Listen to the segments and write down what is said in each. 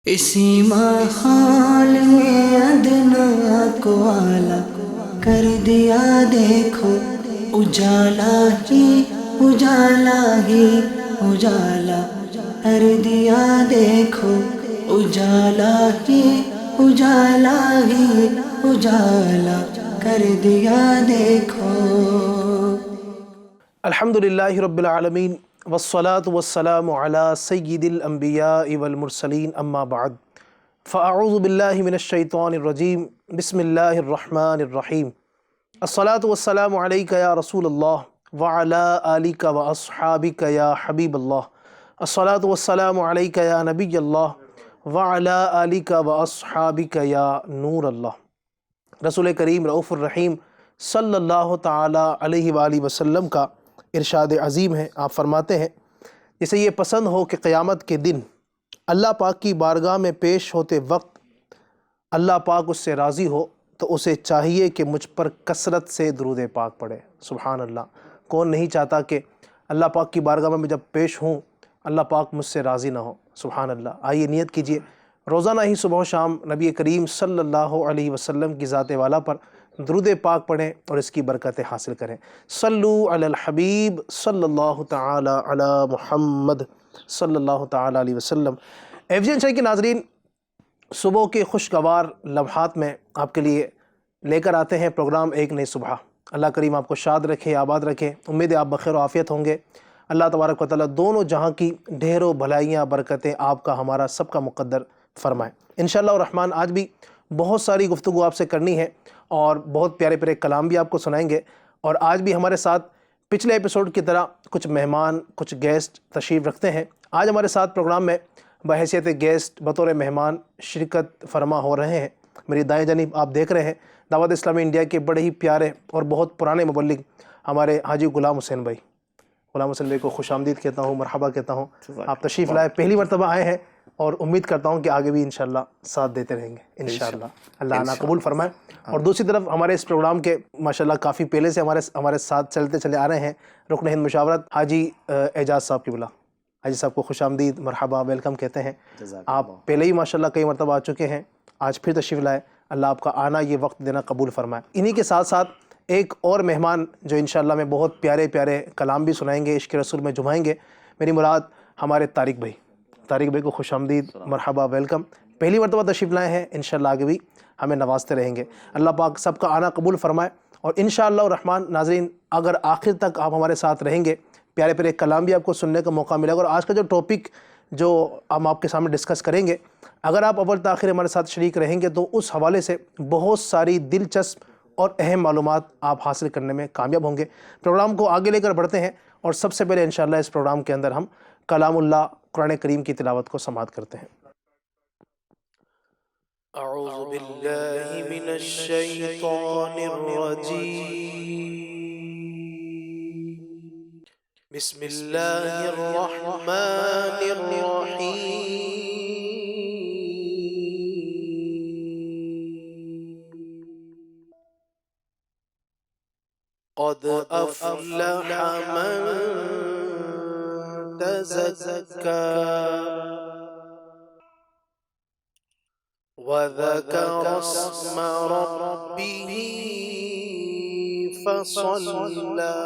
اسی ماحول میں ادنا کو اعلیٰ کر دیا دیکھو، اجالا ہی اجالا ہی اجالا کر دیا دیکھو، اجالا ہی اجالا ہی اجالا کر دیا دیکھو۔ الحمدللہ رب العالمین والصلاة والسلام علی سید الانبیاء والمرسلین اما بعد فاعوذ باللہ من الشیطان الرجیم بسم اللہ الرحمن الرحیم الصلاة والسلام علیک یا رسول اللہ وعلی آلک واصحابک یا حبیب اللہ الصلاة والسلام علیک یا نبی اللہ وعلی آلک واصحابک یا نور اللہ۔ رسول کریم رؤوف الرحیم صلی اللہ تعالی علیہ وآلہ وسلم کا ارشاد عظیم ہے، آپ فرماتے ہیں جسے یہ پسند ہو کہ قیامت کے دن اللہ پاک کی بارگاہ میں پیش ہوتے وقت اللہ پاک اس سے راضی ہو تو اسے چاہیے کہ مجھ پر کثرت سے درود پاک پڑھے۔ سبحان اللہ، کون نہیں چاہتا کہ اللہ پاک کی بارگاہ میں جب پیش ہوں اللہ پاک مجھ سے راضی نہ ہو۔ سبحان اللہ، آئیے نیت کیجئے روزانہ ہی صبح و شام نبی کریم صلی اللہ علیہ وسلم کی ذات والا پر درود پاک پڑھیں اور اس کی برکتیں حاصل کریں۔ صلو علی الحبیب صلی اللہ تعالی علی محمد صلی اللہ تعالی علیہ وسلم۔ ایوجین چینل کے ناظرین، صبح کے خوشگوار لمحات میں آپ کے لیے لے کر آتے ہیں پروگرام ایک نئی صبح۔ اللہ کریم آپ کو شاد رکھے، آباد رکھے، امید ہے آپ بخیر و عافیت ہوں گے۔ اللہ تبارک و تعالیٰ دونوں جہاں کی ڈھیروں بھلائیاں برکتیں آپ کا ہمارا سب کا مقدر فرمائے۔ انشاءاللہ الرحمن آج بھی بہت ساری گفتگو آپ سے کرنی ہے اور بہت پیارے پیارے کلام بھی آپ کو سنائیں گے، اور آج بھی ہمارے ساتھ پچھلے ایپیسوڈ کی طرح کچھ مہمان، کچھ گیسٹ تشریف رکھتے ہیں۔ آج ہمارے ساتھ پروگرام میں بحیثیت گیسٹ بطور مہمان شرکت فرما ہو رہے ہیں۔ میری دائیں جانب آپ دیکھ رہے ہیں دعوت اسلامی انڈیا کے بڑے ہی پیارے اور بہت پرانے مبلغ ہمارے حاجی غلام حسین بھائی۔ غلام حسین بھائی کو خوش آمدید کہتا ہوں، مرحبا کہتا ہوں۔ آپ تشریف لائے، پہلی مرتبہ آئے ہیں اور امید کرتا ہوں کہ آگے بھی انشاءاللہ ساتھ دیتے رہیں گے انشاءاللہ۔ اللہ عنہ قبول فرمائے۔ اور دوسری طرف ہمارے اس پروگرام کے ماشاءاللہ کافی پہلے سے ہمارے ساتھ چلتے چلے آ رہے ہیں رکن ہند مشاورت حاجی اعجاز صاحب کی بلا۔ حاجی صاحب کو خوش آمدید، مرحبا، ویلکم کہتے ہیں۔ آپ پہلے ہی ماشاءاللہ کئی مرتبہ آ چکے ہیں، آج پھر تشریف لائے۔ اللہ آپ کا آنا، یہ وقت دینا قبول فرمائے۔ انہی کے ساتھ ساتھ ایک اور مہمان جو انشاءاللہ میں بہت پیارے پیارے کلام بھی سنائیں گے، عشق رسول میں جمائیں گے، میری مراد ہمارے طارق بھائی۔ طارق بھائی کو خوش آمدید، مرحبا، ویلکم۔ پہلی مرتبہ تشریف لائے ہیں، انشاءاللہ آگے بھی ہمیں نوازتے رہیں گے۔ اللہ پاک سب کا آنا قبول فرمائے۔ اور انشاءاللہ الرحمن ناظرین، اگر آخر تک آپ ہمارے ساتھ رہیں گے پیارے پیارے کلام بھی آپ کو سننے کا موقع ملے گا۔ اور آج کا جو ٹاپک جو ہم آپ کے سامنے ڈسکس کریں گے، اگر آپ اول تاخیر ہمارے ساتھ شریک رہیں گے تو اس حوالے سے بہت ساری دلچسپ اور اہم معلومات آپ حاصل کرنے میں کامیاب ہوں گے۔ پروگرام کو آگے لے کر بڑھتے ہیں اور سب سے پہلے انشاءاللہ اس پروگرام کے اندر ہم کلام اللہ قرآن کریم کی تلاوت کو سماعت کرتے ہیں۔ اعوذ باللہ من الشیطان الرجیم، بسم اللہ الرحمن الرحیم۔ قد افلح من تزکى وذكر اسم ربه فصلى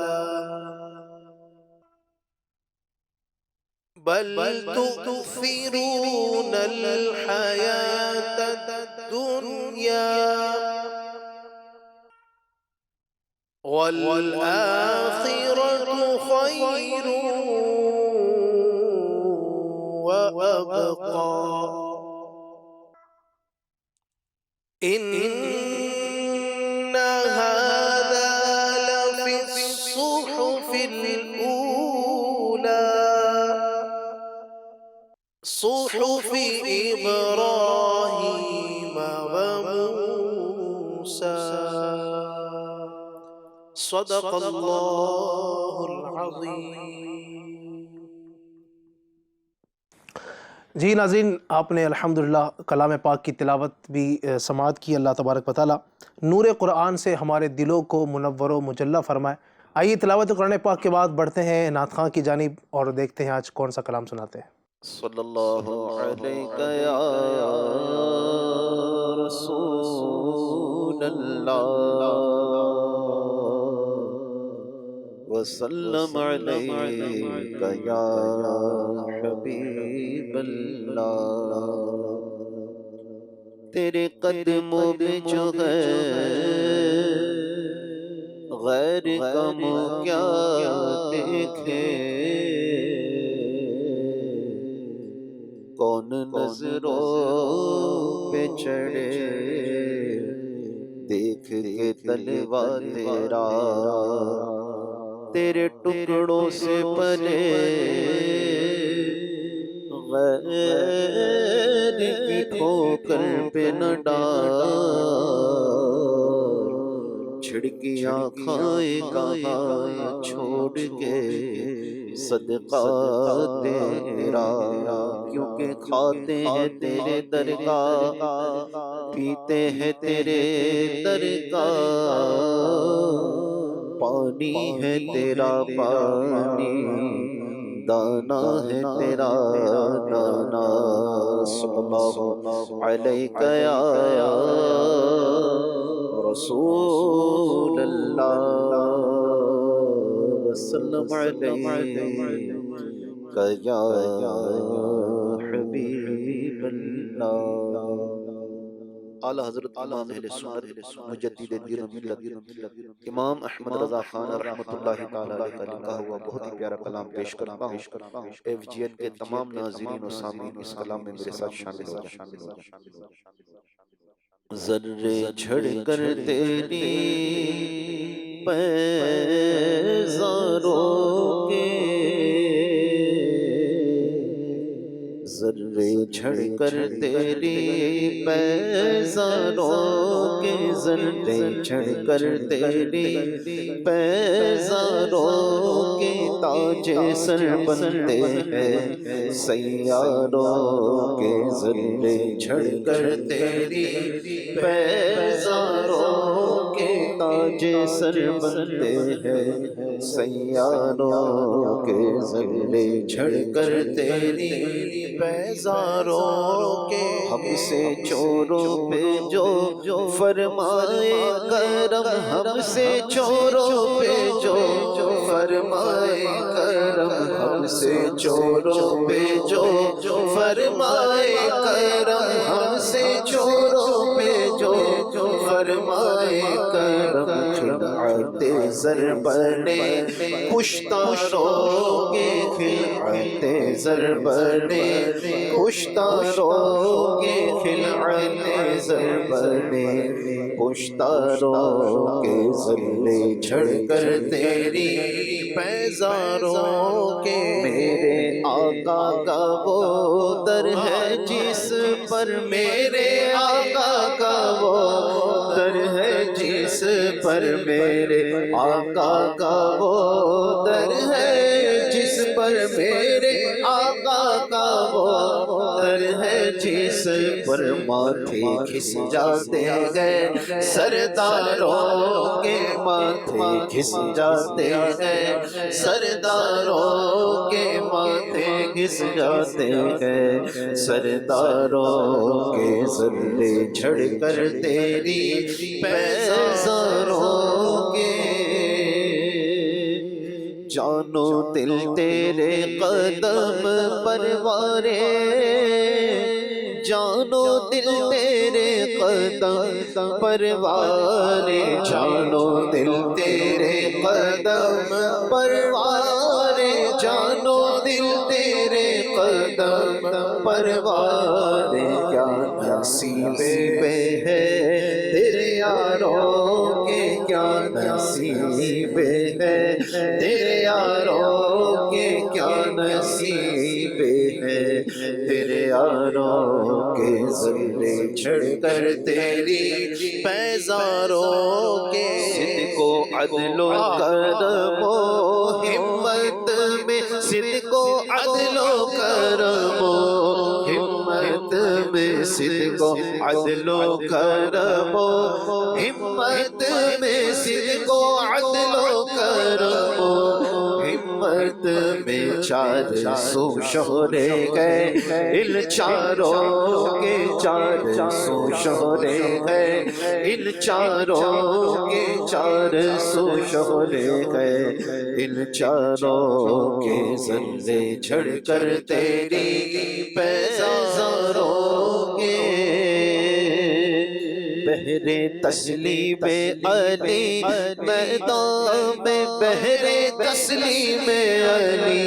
بل تؤثرون الحياة الدنيا والآخرة خير وأبقى إن هذا لفي الصحف الأولى صحف إبراهيم وموسى صدق اللہ العظیم۔ جی ناظرین، آپ نے الحمدللہ کلام پاک کی تلاوت بھی سماعت کی۔ اللہ تبارک و تعالیٰ نور قرآن سے ہمارے دلوں کو منور و مجلہ فرمائے۔ آئیے تلاوت قرآن پاک کے بعد بڑھتے ہیں نعت خواں کی جانب اور دیکھتے ہیں آج کون سا کلام سناتے ہیں۔ صلی اللہ علیہ یا رسول اللہ وسلم علیک یا حبیب اللہ۔ تیرے قدموں میں جو غیر کم کیا دیکھے، کون نظروں پہ چڑھے دیکھ کے طلبہ تیرا، تیرے ٹکڑوں سے پلے غیر کی ٹھوکر پہ نہ ڈال، چھڑکیاں کھائے کہاں چھوڑ کے صدقہ تیرا، کیونکہ کھاتے ہیں تیرے در کا، پیتے ہیں تیرے در کا، پانی ہے تیرا پانی، دانا ہے تیرا دانا۔ صلی اللہ علیہ یا رسول اللہ وسلم علیک یا حبیب اللہ۔ اعلیٰ حضرت امام اہل سنت مجدد دین و ملت امام احمد رضا خان رحمۃ اللہ تعالی علیہ کا لکھا ہوا بہت ہی پیارا کلام پیش کرتا ہوں۔ ایف جی این کے تمام ناظرین و سامعین اس کلام میں میرے ساتھ شامل ہو جائیں۔ ذرے جھڑ کر تیری پیزاروں کے، ذرے جھڑ کر تیری پیزاروں کے، ذرے جھڑ کر تیری پیزاروں کے، تاج سر بنتے ہیں سیاروں کے، ذرے جھڑ کر تیری پیزاروں کے، تاج سر بنتے ہیں سیاروں کے، ذرے جھڑ کر تیری پیزاروں کے، ہم سے چوروں پہ جو فرمائے کرم، ہم سے چوروں پہ جو فرمائے کرم، ہم سے چوروں پہ جو فرمائے کرم، ہم سے چوروں پہ جو فرمائے کرم، خلعت زر بنے پشتاروں کے، خلعت زر بنے پشتاروں کے، خلعت زر بنے پشتاروں کے، ذرے جھڑ کر تیری پیزاروں کے، میرے آقا کا وہ در ہے جس پر، میرے آقا کا وہ در ہے جس پر، میرے آقا کا وہ در ہے جس پر، میرے آقا کا وہ در ہے جس پر، ماتھے گھس جاتے ہیں سرداروں کے، ماتھے گھس جاتے ہیں سرداروں کے، ماتھے گھس جاتے ہیں سرداروں کے، ذرے جھڑ کر تیری پیزاروں کے، جانو دل تیرے قدم پروارے، جانو دل تیرے قدم پروارے، جانو دل تیرے قدم پروارے، جانو دل تیرے قدم پروارے، کیا نصیب پہ ہے تیرے یاروں کے، کیا نصیب ہے تیرے یاروں کے، کیا نصیب ہے تیرے یاروں کے، ذرے جھڑ کر تیری پیزاروں کے، صدق و عدل و کرم و ہمت میں، صدق و عدل و کرم و ہمت میں، صدق و عدل و کرم و ہمت میں، صدق و عدل و کرم و ہمت خدمت میں چار سو شہرے گئے، ان چاروں کے چار سو شہرے گئے، ان چاروں کے چار سو شہرے گئے، ان چاروں کے ذرے جھڑ کر تیری پیزاروں کے بہرے تسلیم علی میدان میں، بہرے تسلیم علی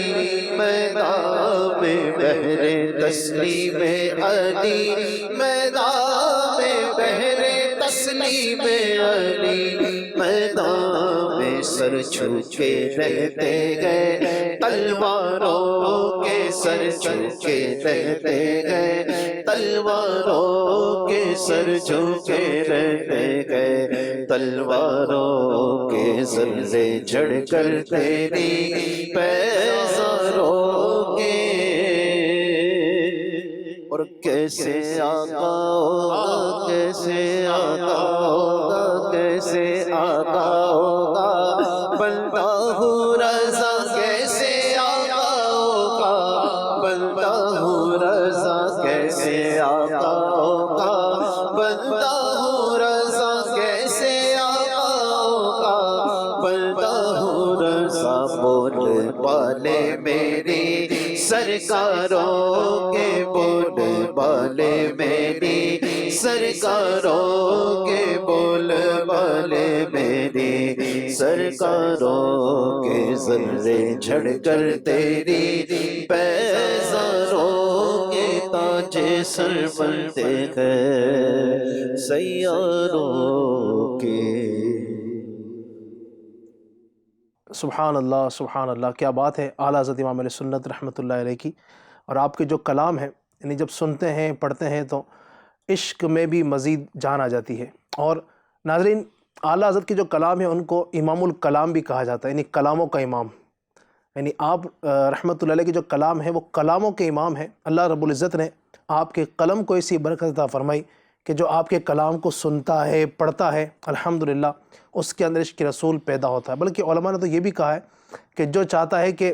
میدان میں، بہرے تسلیم علی میدان میں، بہرے تسلیم علی میدان میں، سر جھکے رہتے گئے تلواروں کے، سر جھکے رہتے گئے تلواروں کے، سر جھکے رہتے گئے تلواروں کے، ذرے جھڑ کر تیری پیزاروں کے، اور کیسے آقا ہوگا، کیسے آقا ہوگا، کیسے آقا ہوگا، بندہ ہوں رضا کیسے آقا ہوگا، بندہ ہوں رضا کیسے آقا ہوگا، بندہ ہوں رضا کیسے آقا ہوگا، بندہ ہوں رضا بول بالے میری سرکاروں کے، بول بالے میری سرکاروں کے، بول بالے میری سرکاروں کے، ذرے جھڑ کر تیری پیزاروں کے، تاج سر بنتے ہیں سیاروں کے۔ سبحان اللہ سبحان اللہ، کیا بات ہے اعلیٰ حضرت امام علیہ سنت رحمۃ اللہ علیہ کی، اور آپ کے جو کلام ہیں یعنی جب سنتے ہیں پڑھتے ہیں تو عشق میں بھی مزید جان آ جاتی ہے۔ اور ناظرین، اعلیٰ حضرت کے جو کلام ہیں ان کو امام الکلام بھی کہا جاتا ہے، یعنی کلاموں کا امام، یعنی آپ رحمۃ اللہ علیہ کے جو کلام ہیں وہ کلاموں کے امام ہیں۔ اللہ رب العزت نے آپ کے قلم کو ایسی برکت عطا فرمائی کہ جو آپ کے کلام کو سنتا ہے پڑھتا ہے الحمدللہ اس کے اندر عشق رسول پیدا ہوتا ہے۔ بلکہ علماء نے تو یہ بھی کہا ہے کہ جو چاہتا ہے کہ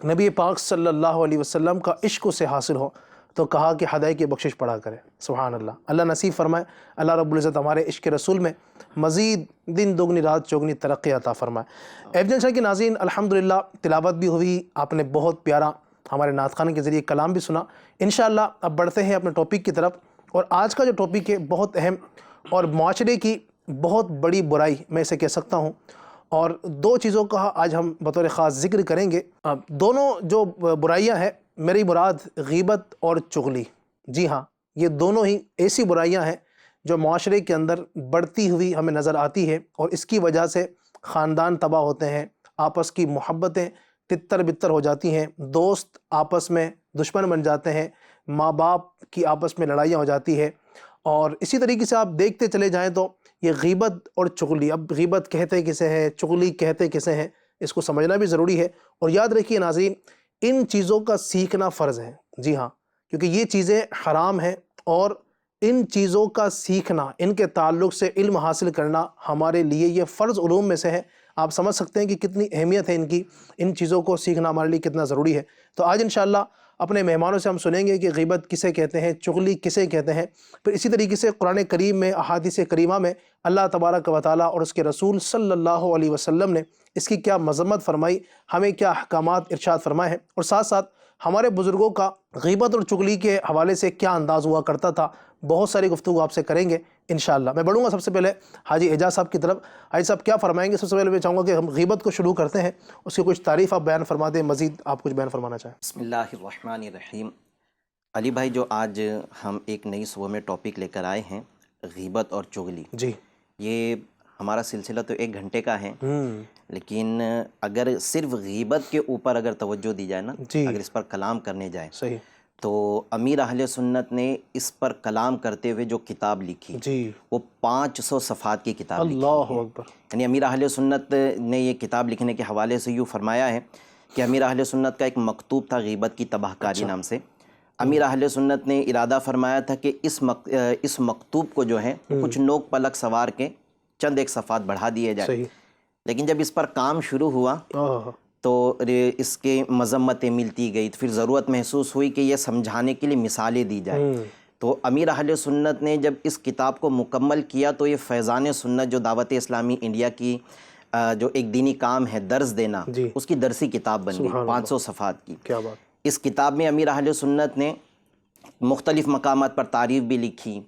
نبی پاک صلی اللہ علیہ وسلم کا عشق اسے حاصل ہو تو کہا کہ ہدایت کی بخشش پڑھا کرے۔ سبحان اللہ، اللہ نصیب فرمائے، اللہ رب العزت ہمارے عشق رسول میں مزید دن دگنی رات چوگنی ترقی عطا فرمائے۔ ایف جن شاہ کی ناظرین، الحمدللہ تلاوت بھی ہوئی، آپ نے بہت پیارا ہمارے نعت خوان کے ذریعے کلام بھی سنا۔ انشاءاللہ اب بڑھتے ہیں اپنے ٹاپک کی طرف، اور آج کا جو ٹاپک ہے بہت اہم اور معاشرے کی بہت بڑی برائی میں اسے کہہ سکتا ہوں، اور دو چیزوں کا آج ہم بطور خاص ذکر کریں گے۔ دونوں جو برائیاں ہیں، میری مراد غیبت اور چغلی، جی ہاں یہ دونوں ہی ایسی برائیاں ہیں جو معاشرے کے اندر بڑھتی ہوئی ہمیں نظر آتی ہے، اور اس کی وجہ سے خاندان تباہ ہوتے ہیں، آپس کی محبتیں تتر بتر ہو جاتی ہیں، دوست آپس میں دشمن بن جاتے ہیں، ماں باپ کی آپس میں لڑائیاں ہو جاتی ہے، اور اسی طریقے سے آپ دیکھتے چلے جائیں تو یہ غیبت اور چغلی، اب غیبت کہتے کسے ہیں، چغلی کہتے کسے ہیں، اس کو سمجھنا بھی ضروری ہے۔ اور یاد رکھیے ناظرین، ان چیزوں کا سیکھنا فرض ہے، جی ہاں، کیونکہ یہ چیزیں حرام ہیں، اور ان چیزوں کا سیکھنا، ان کے تعلق سے علم حاصل کرنا ہمارے لیے یہ فرض علوم میں سے ہے۔ آپ سمجھ سکتے ہیں کہ کتنی اہمیت ہے ان کی، ان چیزوں کو سیکھنا ہمارے لیے کتنا ضروری ہے۔ تو آج انشاءاللہ اپنے مہمانوں سے ہم سنیں گے کہ غیبت کسے کہتے ہیں، چغلی کسے کہتے ہیں، پھر اسی طریقے سے قرآن کریم میں، احادیث کریمہ میں اللہ تبارک و تعالیٰ اور اس کے رسول صلی اللہ علیہ وسلم نے اس کی کیا مذمت فرمائی، ہمیں کیا احکامات ارشاد فرمائے ہیں، اور ساتھ ساتھ ہمارے بزرگوں کا غیبت اور چغلی کے حوالے سے کیا انداز ہوا کرتا تھا، بہت ساری گفتگو آپ سے کریں گے انشاءاللہ۔ میں بڑھوں گا سب سے پہلے حاجی اعجاز صاحب کی طرف۔ حاجی صاحب کیا فرمائیں گے؟ سب سے پہلے میں چاہوں گا کہ ہم غیبت کو شروع کرتے ہیں، اس کی کچھ تعریف آپ بیان فرما دیں، مزید آپ کچھ بیان فرمانا چاہیں۔ بسم اللہ الرحمن الرحیم۔ علی بھائی، جو آج ہم ایک نئی صبح میں ٹاپک لے کر آئے ہیں، غیبت اور چغلی، جی، یہ ہمارا سلسلہ تو 1 گھنٹے کا ہے، لیکن اگر صرف غیبت کے اوپر اگر توجہ دی جائے نا، جی، اگر اس پر کلام کرنے جائے صحیح، تو امیر اہل سنت نے اس پر کلام کرتے ہوئے جو کتاب لکھی جی، وہ 500 صفحات کی کتاب لکھی اللہ ہے۔ اکبر، یعنی امیر اہل سنت نے یہ کتاب لکھنے کے حوالے سے یوں فرمایا ہے کہ امیر اہل سنت کا ایک مکتوب تھا غیبت کی تباہ کاری نام سے۔ امیر اہل سنت نے ارادہ فرمایا تھا کہ اس مکتوب کو جو ہے کچھ نوک پلک سوار کے چند ایک صفحات بڑھا دیے جائے، صحیح، لیکن جب اس پر کام شروع ہوا تو اس کے مذمتیں ملتی گئی، تو پھر ضرورت محسوس ہوئی کہ یہ سمجھانے کے لیے مثالیں دی جائیں۔ تو امیر اہل سنت نے جب اس کتاب کو مکمل کیا تو یہ فیضان سنت جو دعوت اسلامی انڈیا کی جو ایک دینی کام ہے درس دینا، اس کی درسی کتاب بن گئی 500 صفحات کی۔ کیا بات! اس کتاب میں امیر اہل سنت نے مختلف مقامات پر تعریف بھی لکھی،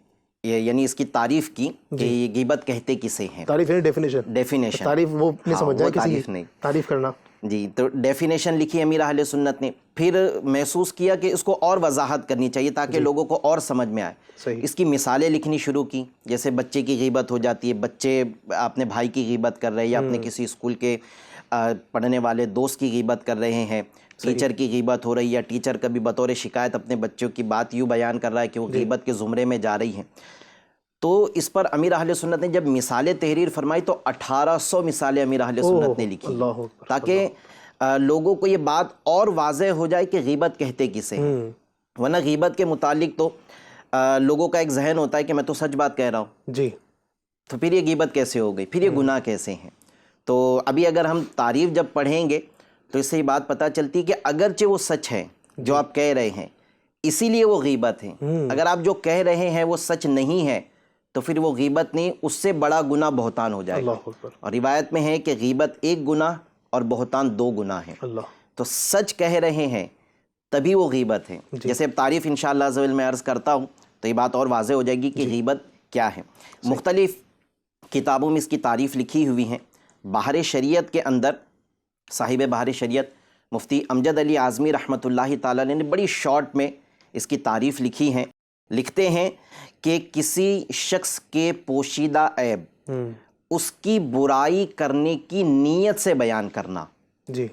یعنی اس کی تعریف کی کہ یہ غیبت کہتے کسے ہیں۔ تعریف ہے ڈیفینیشن، تعریف وہ نہیں سمجھ جائے کسی تعریف کی نہیں، تعریف کرنا۔ جی، تو ڈیفینیشن لکھی امیر اہل سنت نے، پھر محسوس کیا کہ اس کو اور وضاحت کرنی چاہیے تاکہ لوگوں کو اور سمجھ میں آئے۔ صحیح۔ اس کی مثالیں لکھنی شروع کی، جیسے بچے کی غیبت ہو جاتی ہے، بچے اپنے بھائی کی غیبت کر رہے ہیں یا اپنے کسی اسکول کے پڑھنے والے دوست کی غیبت کر رہے ہیں، ٹیچر کی غیبت ہو رہی ہے یا ٹیچر کبھی بطور شکایت اپنے بچوں کی بات یوں بیان کر رہا ہے کہ وہ غیبت کے زمرے میں جا رہی ہیں۔ تو اس پر امیر اہل سنت نے جب مثالیں تحریر فرمائی تو 1800 مثالیں امیر اہل سنت نے لکھی، تاکہ لوگوں کو یہ بات اور واضح ہو جائے کہ غیبت کہتے کسے ہیں۔ ورنہ غیبت کے متعلق تو لوگوں کا ایک ذہن ہوتا ہے کہ میں تو سچ بات کہہ رہا ہوں، جی، تو پھر یہ غیبت کیسے ہو گئی، پھر یہ گناہ کیسے ہیں۔ تو ابھی اگر ہم تعریف جب پڑھیں گے تو اس سے یہ بات پتہ چلتی کہ اگرچہ وہ سچ ہے جو آپ کہہ رہے ہیں، اسی لیے وہ غیبت ہے۔ اگر آپ جو کہہ رہے ہیں وہ سچ نہیں ہے تو پھر وہ غیبت نہیں، اس سے بڑا گناہ بہتان ہو جائے گا۔ اور روایت میں ہے کہ غیبت ایک گناہ اور بہتان 2 گناہ ہیں۔ تو سچ کہہ رہے ہیں تبھی وہ غیبت ہے۔ جیسے اب تعریف انشاءاللہ عز و جل میں عرض کرتا ہوں تو یہ بات اور واضح ہو جائے گی کہ غیبت کیا ہے۔ مختلف کتابوں میں اس کی تعریف لکھی ہوئی ہیں۔ بحر شریعت کے اندر صاحب بحر شریعت مفتی امجد علی اعظمی رحمۃ اللہ تعالیٰ نے بڑی شارٹ میں اس کی تعریف لکھی ہے۔ لکھتے ہیں کہ کسی شخص کے پوشیدہ عیب اس کی برائی کرنے کی نیت سے بیان کرنا، جی،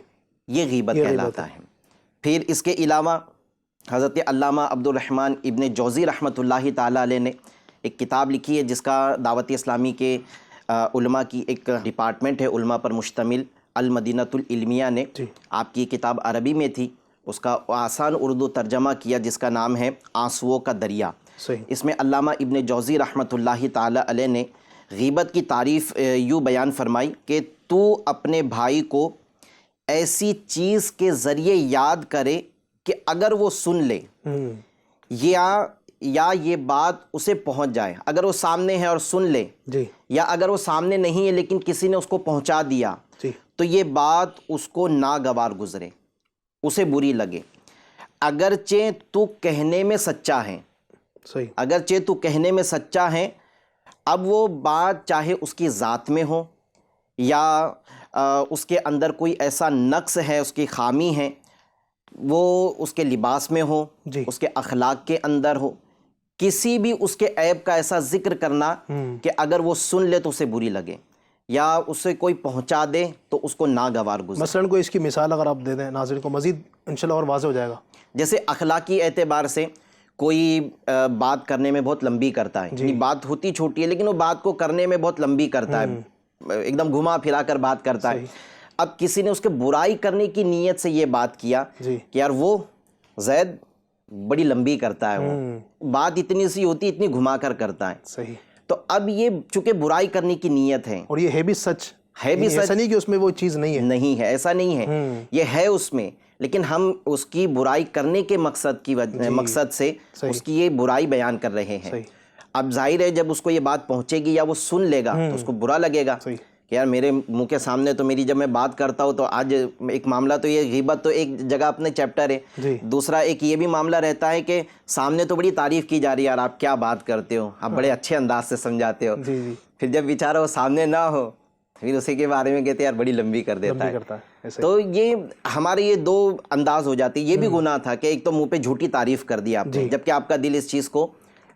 یہ غیبت کہلاتا ہے۔ پھر اس کے علاوہ حضرت علامہ عبد الرحمن ابن جوزی رحمۃ اللہ تعالیٰ علیہ نے ایک کتاب لکھی ہے جس کا دعوت اسلامی کے علماء کی ایک ڈپارٹمنٹ ہے علماء پر مشتمل، المدینۃ العلمیہ نے۔ آپ کی کتاب عربی میں تھی، اس کا آسان اردو ترجمہ کیا جس کا نام ہے آنسوؤں کا دریا۔ اس میں علامہ ابن جوزی رحمۃ اللہ تعالیٰ علیہ نے غیبت کی تعریف یوں بیان فرمائی کہ تو اپنے بھائی کو ایسی چیز کے ذریعے یاد کرے کہ اگر وہ سن لے یا یہ بات اسے پہنچ جائے، اگر وہ سامنے ہے اور سن لے، یا اگر وہ سامنے نہیں ہے لیکن کسی نے اس کو پہنچا دیا تو یہ بات اس کو ناگوار گزرے، اسے بری لگے، اگرچہ تو کہنے میں سچا ہے، اگرچہ تو کہنے میں سچا ہے۔ اب وہ بات چاہے اس کی ذات میں ہو یا اس کے اندر کوئی ایسا نقص ہے، اس کی خامی ہے، وہ اس کے لباس میں ہو، اس کے اخلاق کے اندر ہو، کسی بھی اس کے عیب کا ایسا ذکر کرنا کہ اگر وہ سن لے تو اسے بری لگے یا اسے کوئی پہنچا دے تو اس کو ناگوار گزرے۔ مثلاً کوئی اس کی مثال اگر آپ دے دیں ناظرین کو مزید انشاءاللہ اور واضح ہو جائے گا۔ جیسے اخلاقی اعتبار سے کوئی بات کرنے میں بہت لمبی کرتا ہے، یعنی بات ہوتی چھوٹی ہے لیکن وہ بات کو کرنے میں بہت لمبی کرتا ہے، ایک دم گھما پھرا کر بات کرتا ہے۔ اب کسی نے اس کے برائی کرنے کی نیت سے یہ بات کیا کہ یار وہ زید بڑی لمبی کرتا ہے، وہ بات اتنی سی ہوتی اتنی گھما کر کرتا ہے۔ صحیح۔ تو اب یہ چونکہ برائی کرنے کی نیت ہے اور یہ ہے بھی سچ، ہے بھی سچ، ایسا نہیں کہ اس میں وہ چیز نہیں ہے، نہیں ہے، ایسا نہیں ہے، یہ ہے اس میں، لیکن ہم اس کی برائی کرنے کے مقصد سے اس کی یہ برائی بیان کر رہے ہیں۔ اب ظاہر ہے جب اس کو یہ بات پہنچے گی یا وہ سن لے گا تو اس کو برا لگے گا کہ یار میرے منہ کے سامنے تو میری جب میں بات کرتا ہوں تو آج ایک معاملہ تو یہ غیبت تو ایک جگہ اپنے چیپٹر ہے، دوسرا ایک یہ بھی معاملہ رہتا ہے کہ سامنے تو بڑی تعریف کی جا رہی ہے یار آپ کیا بات کرتے ہو، آپ بڑے اچھے انداز سے سمجھاتے ہو، پھر جب بیچارہ وہ سامنے نہ ہو پھر اسی کے بارے میں کہتے ہیں یار بڑی لمبی کر دیتا ہے۔ تو یہ ہمارے یہ 2 انداز ہو جاتے ہیں۔ یہ بھی گناہ تھا کہ ایک تو منہ پہ جھوٹی تعریف کر دی آپ نے جبکہ آپ کا دل اس چیز کو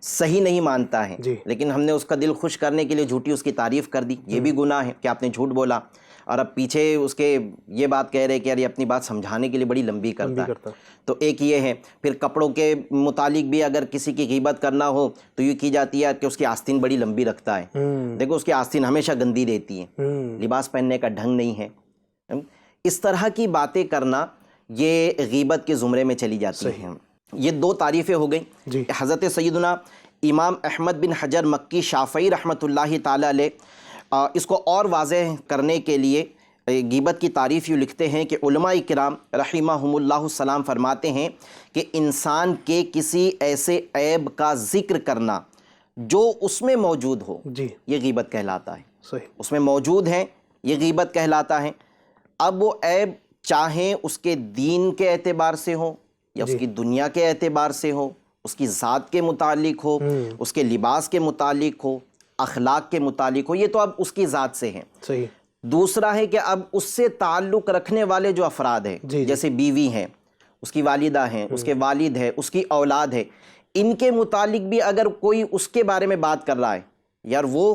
صحیح نہیں مانتا ہے، لیکن ہم نے اس کا دل خوش کرنے کے لیے جھوٹی اس کی تعریف کر دی، یہ بھی گناہ ہے کہ آپ نے جھوٹ بولا اور اب پیچھے اس کے یہ بات کہہ رہے کہ یار یہ اپنی بات سمجھانے کے لیے بڑی لمبی کرتا ہے۔ تو ایک یہ ہے۔ پھر کپڑوں کے متعلق بھی اگر کسی کی غیبت کرنا ہو تو یہ کی جاتی ہے کہ اس کی آستین بڑی لمبی رکھتا ہے، دیکھو اس کی آستین ہمیشہ گندی رہتی ہے، لباس پہننے کا ڈھنگ نہیں ہے۔ اس طرح کی باتیں کرنا یہ غیبت کے زمرے میں چلی جاتی ہیں۔ یہ 2 تعریفیں ہو گئیں۔ حضرت سیدنا امام احمد بن حجر مکی شافعی رحمۃ اللہ تعالی علیہ اس کو اور واضح کرنے کے لیے غیبت کی تعریف یوں لکھتے ہیں کہ علماء کرام رحمہم اللہ السلام فرماتے ہیں کہ انسان کے کسی ایسے عیب کا ذکر کرنا جو اس میں موجود ہو، جی یہ غیبت کہلاتا ہے۔ صحیح، اس میں موجود ہیں، یہ غیبت کہلاتا ہے۔ اب وہ عیب چاہیں اس کے دین کے اعتبار سے ہو یا اس کی دنیا کے اعتبار سے ہو، اس کی ذات کے متعلق ہو، اس کے لباس کے متعلق ہو، اخلاق کے متعلق ہو، یہ تو اب اس کی ذات سے ہیں۔ صحیح، دوسرا ہے کہ اب اس سے تعلق رکھنے والے جو افراد ہیں، جیسے بیوی ہیں، اس کی والدہ ہیں، اس کے والد ہے، اس کی اولاد ہے، ان کے متعلق بھی اگر کوئی اس کے بارے میں بات کر رہا ہے، یار وہ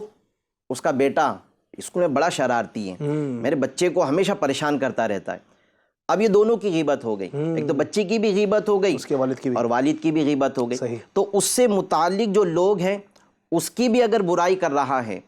اس کا بیٹا اسکول میں بڑا شرارتی ہے، میرے بچے کو ہمیشہ پریشان کرتا رہتا ہے، اب یہ دونوں کی غیبت ہو گئی، ایک تو بچے کی بھی غیبت ہو گئی، اس کے والد کی بھی، اور والد کی بھی غیبت ہو گئی۔ صحیح، تو اس سے متعلق جو لوگ ہیں اس کی بھی اگر برائی کر رہا ہے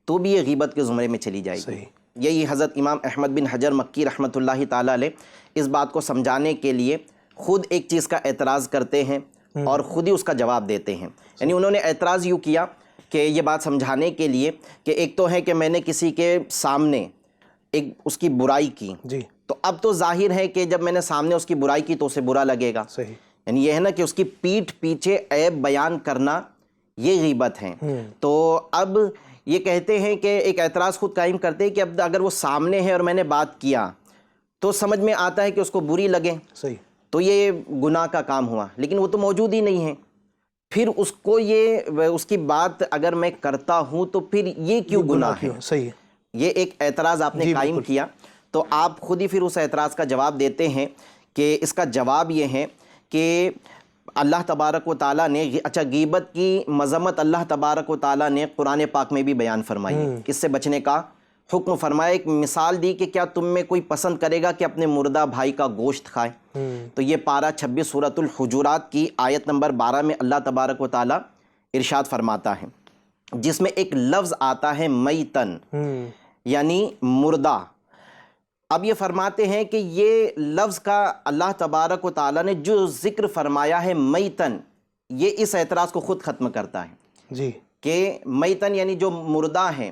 تو بھی یہ غیبت کے زمرے میں چلی جائے گی۔ صحیح، یہی حضرت امام احمد بن حجر مکی رحمۃ اللہ تعالیٰ علیہ اس بات کو سمجھانے کے لیے خود ایک چیز کا اعتراض کرتے ہیں اور خود ہی اس کا جواب دیتے ہیں۔ یعنی انہوں نے اعتراض یوں کیا کہ یہ بات سمجھانے کے لیے کہ ایک تو ہے کہ میں نے کسی کے سامنے ایک اس کی برائی کی، جی تو اب تو ظاہر ہے کہ جب میں نے سامنے اس کی برائی کی تو اسے برا لگے گا۔ صحیح، یعنی یہ ہے نا کہ اس کی پیٹھ پیچھے عیب بیان کرنا یہ غیبت ہے۔ تو اب یہ کہتے ہیں کہ ایک اعتراض خود قائم کرتے ہیں کہ اب اگر وہ سامنے ہے اور میں نے بات کیا تو سمجھ میں آتا ہے کہ اس کو بری لگے، صحیح، تو یہ گناہ کا کام ہوا، لیکن وہ تو موجود ہی نہیں ہے، پھر اس کو یہ اس کی بات اگر میں کرتا ہوں تو پھر یہ کیوں گناہ ہے؟ صحیح، یہ ایک اعتراض آپ نے قائم کیا، تو آپ خود ہی پھر اس اعتراض کا جواب دیتے ہیں کہ اس کا جواب یہ ہے کہ اللہ تبارک و تعالیٰ نے اچھا غیبت کی مذمت اللہ تبارک و تعالیٰ نے قرآن پاک میں بھی بیان فرمائی ہے، اس سے بچنے کا حکم فرمایا۔ ایک مثال دی کہ کیا تم میں کوئی پسند کرے گا کہ اپنے مردہ بھائی کا گوشت کھائے؟ تو یہ پارہ 26 سورۃ الحجرات کی آیت نمبر 12 میں اللہ تبارک و تعالیٰ ارشاد فرماتا ہے، جس میں ایک لفظ آتا ہے میتن، یعنی مردہ۔ اب یہ فرماتے ہیں کہ یہ لفظ کا اللہ تبارک و تعالیٰ نے جو ذکر فرمایا ہے میتن، یہ اس اعتراض کو خود ختم کرتا ہے جی کہ میتن یعنی جو مردہ ہیں،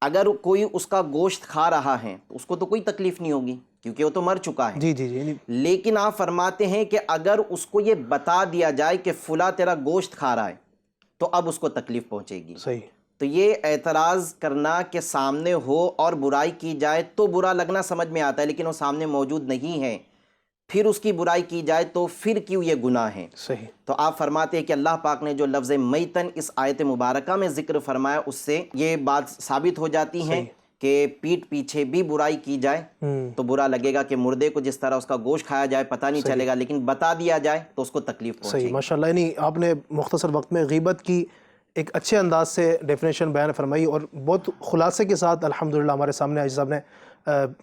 اگر کوئی اس کا گوشت کھا رہا ہے تو اس کو تو کوئی تکلیف نہیں ہوگی کیونکہ وہ تو مر چکا ہے۔ جی جی جی لیکن آپ فرماتے ہیں کہ اگر اس کو یہ بتا دیا جائے کہ فلاں تیرا گوشت کھا رہا ہے تو اب اس کو تکلیف پہنچے گی۔ صحیح، تو یہ اعتراض کرنا کہ سامنے ہو اور برائی کی جائے تو برا لگنا سمجھ میں آتا ہے، لیکن وہ سامنے موجود نہیں ہے، پھر اس کی برائی کی جائے تو پھر کیوں یہ گناہ ہے؟ صحیح، تو آپ فرماتے ہیں کہ اللہ پاک نے جو لفظ میتن اس آیت مبارکہ میں ذکر فرمایا، اس سے یہ بات ثابت ہو جاتی ہے کہ پیٹھ پیچھے بھی برائی کی جائے تو برا لگے گا، کہ مردے کو جس طرح اس کا گوشت کھایا جائے پتہ نہیں چلے گا، لیکن بتا دیا جائے تو اس کو تکلیف پہنچے صحیح، گی۔ ماشاء اللہ۔ یعنی آپ نے مختصر وقت میں غیبت کی ایک اچھے انداز سے ڈیفینیشن بیان فرمائی اور بہت خلاصے کے ساتھ الحمدللہ ہمارے سامنے عزیز صاحب نے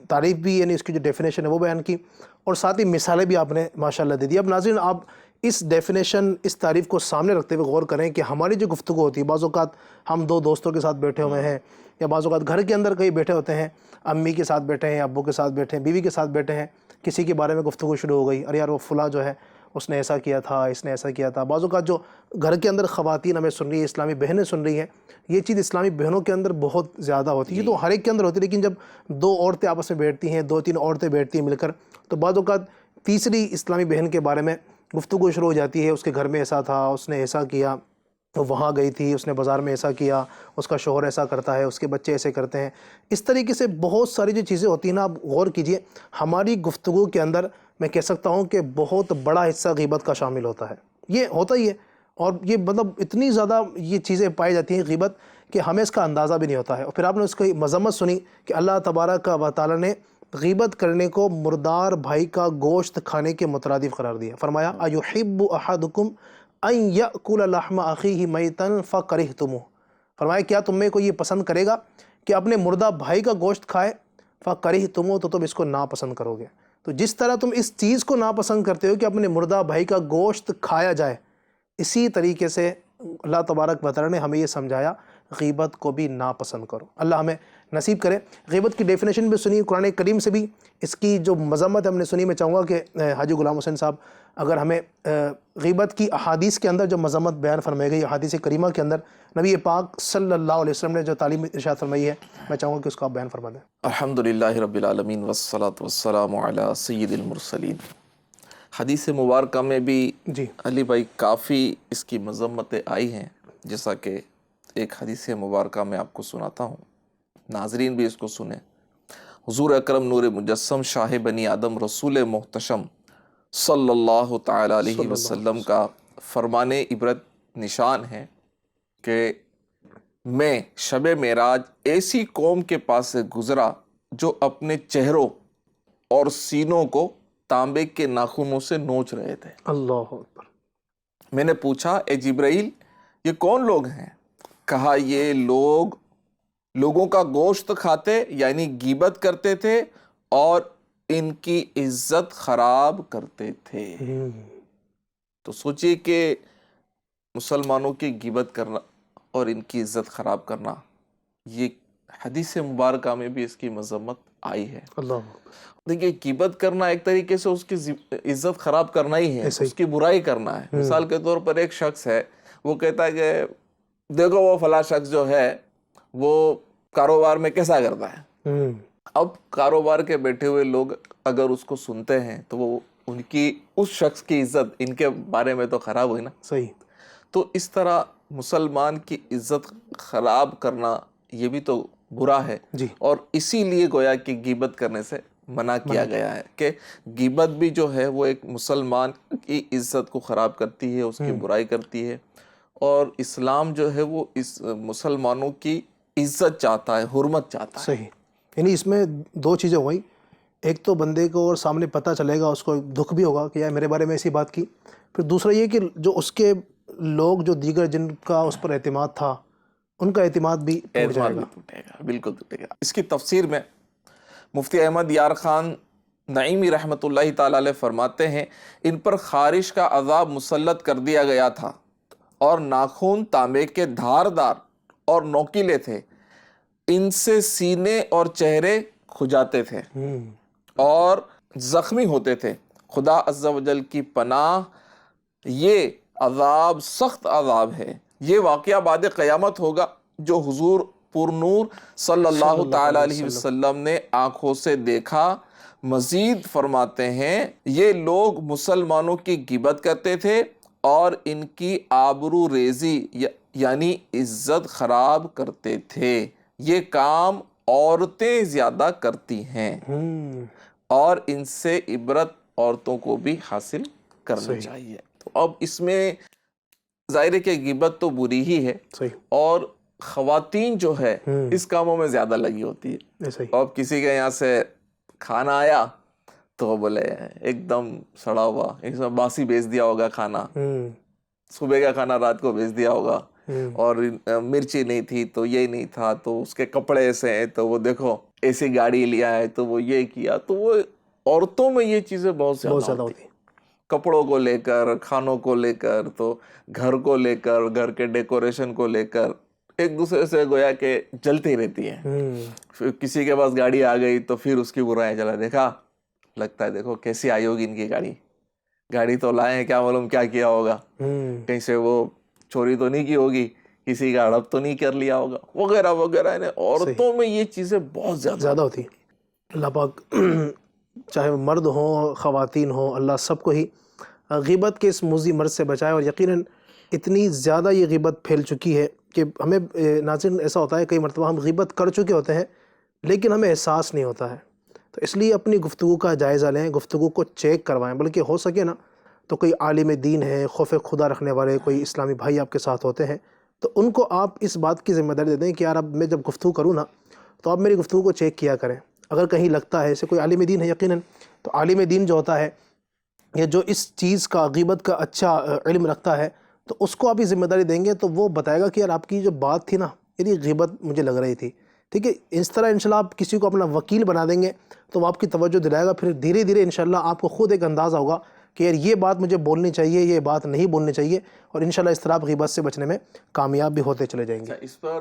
تعریف بھی، یعنی اس کی جو ڈیفینیشن ہے وہ بیان کی، اور ساتھ ہی مثالیں بھی آپ نے ماشاءاللہ دے دی۔ اب ناظرین، آپ اس ڈیفینیشن، اس تعریف کو سامنے رکھتے ہوئے غور کریں کہ ہماری جو گفتگو ہوتی ہے، بعض اوقات ہم دو دوستوں کے ساتھ بیٹھے ہوئے ہیں، یا بعض اوقات گھر کے اندر کہیں بیٹھے ہوتے ہیں، امی کے ساتھ بیٹھے ہیں، ابو کے ساتھ بیٹھے ہیں، بیوی کے ساتھ بیٹھے ہیں، کسی کے بارے میں گفتگو شروع ہو گئی، ارے یار وہ فلاں جو ہے اس نے ایسا کیا تھا، اس نے ایسا کیا تھا۔ بعض اوقات جو گھر کے اندر خواتین ہمیں سن رہی ہیں، اسلامی بہنیں سن رہی ہیں، یہ چیز اسلامی بہنوں کے اندر بہت زیادہ ہوتی ہے، یہ تو ہر ایک کے اندر ہوتی ہے، لیکن جب دو عورتیں آپس میں بیٹھتی ہیں، دو تین عورتیں بیٹھتی ہیں مل کر، تو بعض اوقات تیسری اسلامی بہن کے بارے میں گفتگو شروع ہو جاتی ہے، اس کے گھر میں ایسا تھا، اس نے ایسا کیا، وہ وہاں گئی تھی، اس نے بازار میں ایسا کیا، اس کا شوہر ایسا کرتا ہے، اس کے بچے ایسے کرتے ہیں۔ اس طریقے سے بہت ساری جو چیزیں ہوتی ہیں نا، آپ غور کیجئے، ہماری گفتگو کے اندر میں کہہ سکتا ہوں کہ بہت بڑا حصہ غیبت کا شامل ہوتا ہے، یہ ہوتا ہی ہے، اور یہ مطلب اتنی زیادہ یہ چیزیں پائی جاتی ہیں غیبت کہ ہمیں اس کا اندازہ بھی نہیں ہوتا ہے۔ اور پھر آپ نے اس کی مذمت سنی کہ اللہ تبارک و تعالیٰ نے غیبت کرنے کو مردار بھائی کا گوشت کھانے کے مترادف قرار دیا، فرمایا اَيُحِبُّ أَحَدُكُمْ أَن يَأْكُلَ لَحْمَ أَخِيهِ مَيْتًا فَكَرِهْتُمُوهُ، فرمایا کیا تم میں کو یہ پسند کرے گا کہ اپنے مردہ بھائی کا گوشت کھائے، فَكَرِهْتُمُوهُ، تو تم اس کو ناپسند کرو گے۔ تو جس طرح تم اس چیز کو ناپسند کرتے ہو کہ اپنے مردہ بھائی کا گوشت کھایا جائے، اسی طریقے سے اللہ تبارک و تعالیٰ نے ہمیں یہ سمجھایا غیبت کو بھی ناپسند کرو۔ اللہ ہمیں نصیب کرے۔ غیبت کی ڈیفینیشن بھی سنی قرآن کریم سے بھی، اس کی جو مذمت ہم نے سنی، میں چاہوں گا کہ حاجی غلام حسین صاحب اگر ہمیں غیبت کی احادیث کے اندر جو مذمت بیان فرمائی گئی، احادیث کریمہ کے اندر نبی پاک صلی اللہ علیہ وسلم نے جو تعلیم ارشاد فرمائی ہے، میں چاہوں گا کہ اس کو آپ بیان فرما دیں۔ الحمدللہ رب العالمین والصلاة والسلام علی سید المرسلین۔ حدیث مبارکہ میں بھی جی علی بھائی کافی اس کی مذمتیں آئی ہیں، جیسا کہ ایک حدیث مبارکہ میں آپ کو سناتا ہوں، ناظرین بھی اس کو سنیں۔ حضور اکرم نور مجسم شاہ بنی آدم رسول محتشم صلی اللہ تعالی علیہ وسلم کا فرمان عبرت نشان ہے کہ میں شب معراج ایسی قوم کے پاس سے گزرا جو اپنے چہروں اور سینوں کو تانبے کے ناخنوں سے نوچ رہے تھے۔ اللہ اکبر۔ میں نے پوچھا، اے جبرائیل یہ کون لوگ ہیں؟ کہا یہ لوگوں کا گوشت کھاتے یعنی غیبت کرتے تھے اور ان کی عزت خراب کرتے تھے۔ تو سوچئے کہ مسلمانوں کی غیبت کرنا اور ان کی عزت خراب کرنا، یہ حدیث مبارکہ میں بھی اس کی مذمت آئی ہے۔ اللہ دیکھیے، غیبت کرنا ایک طریقے سے اس کی عزت خراب کرنا ہی ہے، اس کی برائی کرنا ہے۔ مثال کے طور پر ایک شخص ہے، وہ کہتا ہے کہ دیکھو وہ فلاں شخص جو ہے وہ کاروبار میں کیسا کرتا ہے۔ اب کاروبار کے بیٹھے ہوئے لوگ اگر اس کو سنتے ہیں تو وہ ان کی اس شخص کی عزت ان کے بارے میں تو خراب ہوئی نا۔ صحیح۔ تو اس طرح مسلمان کی عزت خراب کرنا یہ بھی تو برا ہے، جی۔ اور اسی لیے گویا کہ غیبت کرنے سے منع کیا گیا ہے کہ غیبت بھی جو ہے وہ ایک مسلمان کی عزت کو خراب کرتی ہے، اس کی برائی کرتی ہے، اور اسلام جو ہے وہ اس مسلمانوں کی عزت چاہتا ہے، حرمت چاہتا ہے۔ صحیح۔ یعنی اس میں دو چیزیں ہوئی، ایک تو بندے کو اور سامنے پتہ چلے گا، اس کو دکھ بھی ہوگا کہ یار میرے بارے میں ایسی بات کی، پھر دوسرا یہ کہ جو اس کے لوگ جو دیگر جن کا اس پر اعتماد تھا ان کا اعتماد بھی ٹوٹ جائے گا۔ ٹوٹے گا، بالکل ٹوٹے گا۔ اس کی تفسیر میں مفتی احمد یار خان نعیمی رحمۃ اللہ تعالی علیہ فرماتے ہیں، ان پر خارش کا عذاب مسلط کر دیا گیا تھا اور ناخن تانبے کے دھاردار اور نوکیلے تھے، ان سے سینے اور چہرے کھجاتے تھے اور زخمی ہوتے تھے۔ خدا عز و جل کی پناہ، یہ عذاب سخت عذاب ہے۔ یہ واقعہ بعد قیامت ہوگا جو حضور پر نور صلی اللہ تعالی علیہ وسلم نے آنکھوں سے دیکھا۔ مزید فرماتے ہیں، یہ لوگ مسلمانوں کی غیبت کرتے تھے اور ان کی آبرو ریزی یعنی عزت خراب کرتے تھے۔ یہ کام عورتیں زیادہ کرتی ہیں اور ان سے عبرت عورتوں کو بھی حاصل کرنا چاہیے۔ تو اب اس میں ظاہر ہے کہ غیبت تو بری ہی ہے، اور خواتین جو ہے اس کاموں میں زیادہ لگی ہوتی ہے۔ اب کسی کے یہاں سے کھانا آیا تو بولے ایک دم سڑا ہوا، ایک دم باسی بھیج دیا ہوگا کھانا، صبح کا کھانا رات کو بھیج دیا ہوگا، اور مرچی نہیں تھی تو یہ نہیں تھا، تو اس کے کپڑے ایسے ہیں تو وہ دیکھو ایسی گاڑی لیا ہے تو وہ یہ کیا۔ تو وہ عورتوں میں یہ چیزیں بہت زیادہ ہوتی ہیں، کپڑوں کو لے کر، کھانوں کو لے کر، تو گھر کو لے کر، گھر کے ڈیکوریشن کو لے کر ایک دوسرے سے گویا کہ جلتی رہتی ہیں۔ پھر کسی کے پاس گاڑی آ گئی تو پھر اس کی برائیں چلا، دیکھا لگتا ہے دیکھو کیسی آئی ہوگی ان کی گاڑی تو لائے ہیں، کیا معلوم کیا کیا ہوگا، کہیں سے وہ چوری تو نہیں کی ہوگی، کسی کا ہڑپ تو نہیں کر لیا ہوگا، وغیرہ وغیرہ۔ عورتوں میں یہ چیزیں بہت زیادہ ہوتی ہیں۔ اللہ پاک چاہے مرد ہوں خواتین ہوں، اللہ سب کو ہی غیبت کے اس موذی مرض سے بچائے۔ اور یقیناً اتنی زیادہ یہ غیبت پھیل چکی ہے کہ ہمیں ناظرین ایسا ہوتا ہے کئی مرتبہ ہم غیبت کر چکے ہوتے ہیں لیکن ہمیں احساس نہیں ہوتا ہے۔ تو اس لیے اپنی گفتگو کا جائزہ لیں، گفتگو کو چیک کروائیں، بلکہ ہو سکے نا تو کوئی عالم دین ہے، خوف خدا رکھنے والے کوئی اسلامی بھائی آپ کے ساتھ ہوتے ہیں تو ان کو آپ اس بات کی ذمہ داری دے دیں کہ یار اب میں جب گفتگو کروں نا تو آپ میری گفتگو کو چیک کیا کریں۔ اگر کہیں لگتا ہے ایسے کوئی عالم دین ہے، یقیناً تو عالم دین جو ہوتا ہے یا جو اس چیز کا غیبت کا اچھا علم رکھتا ہے تو اس کو آپ یہ ذمہ داری دیں گے تو وہ بتائے گا کہ یار آپ کی جو بات تھی نا یہ غیبت مجھے لگ رہی تھی، ٹھیک ہے۔ اس طرح انشاءاللہ آپ کسی کو اپنا وکیل بنا دیں گے تو وہ آپ کی توجہ دلائے گا، پھر دھیرے دھیرے انشاءاللہ آپ کو خود ایک اندازہ ہوگا کہ یار یہ بات مجھے بولنی چاہیے، یہ بات نہیں بولنی چاہیے، اور انشاءاللہ اس طرح آپ غیبت سے بچنے میں کامیاب بھی ہوتے چلے جائیں گے۔ اس پر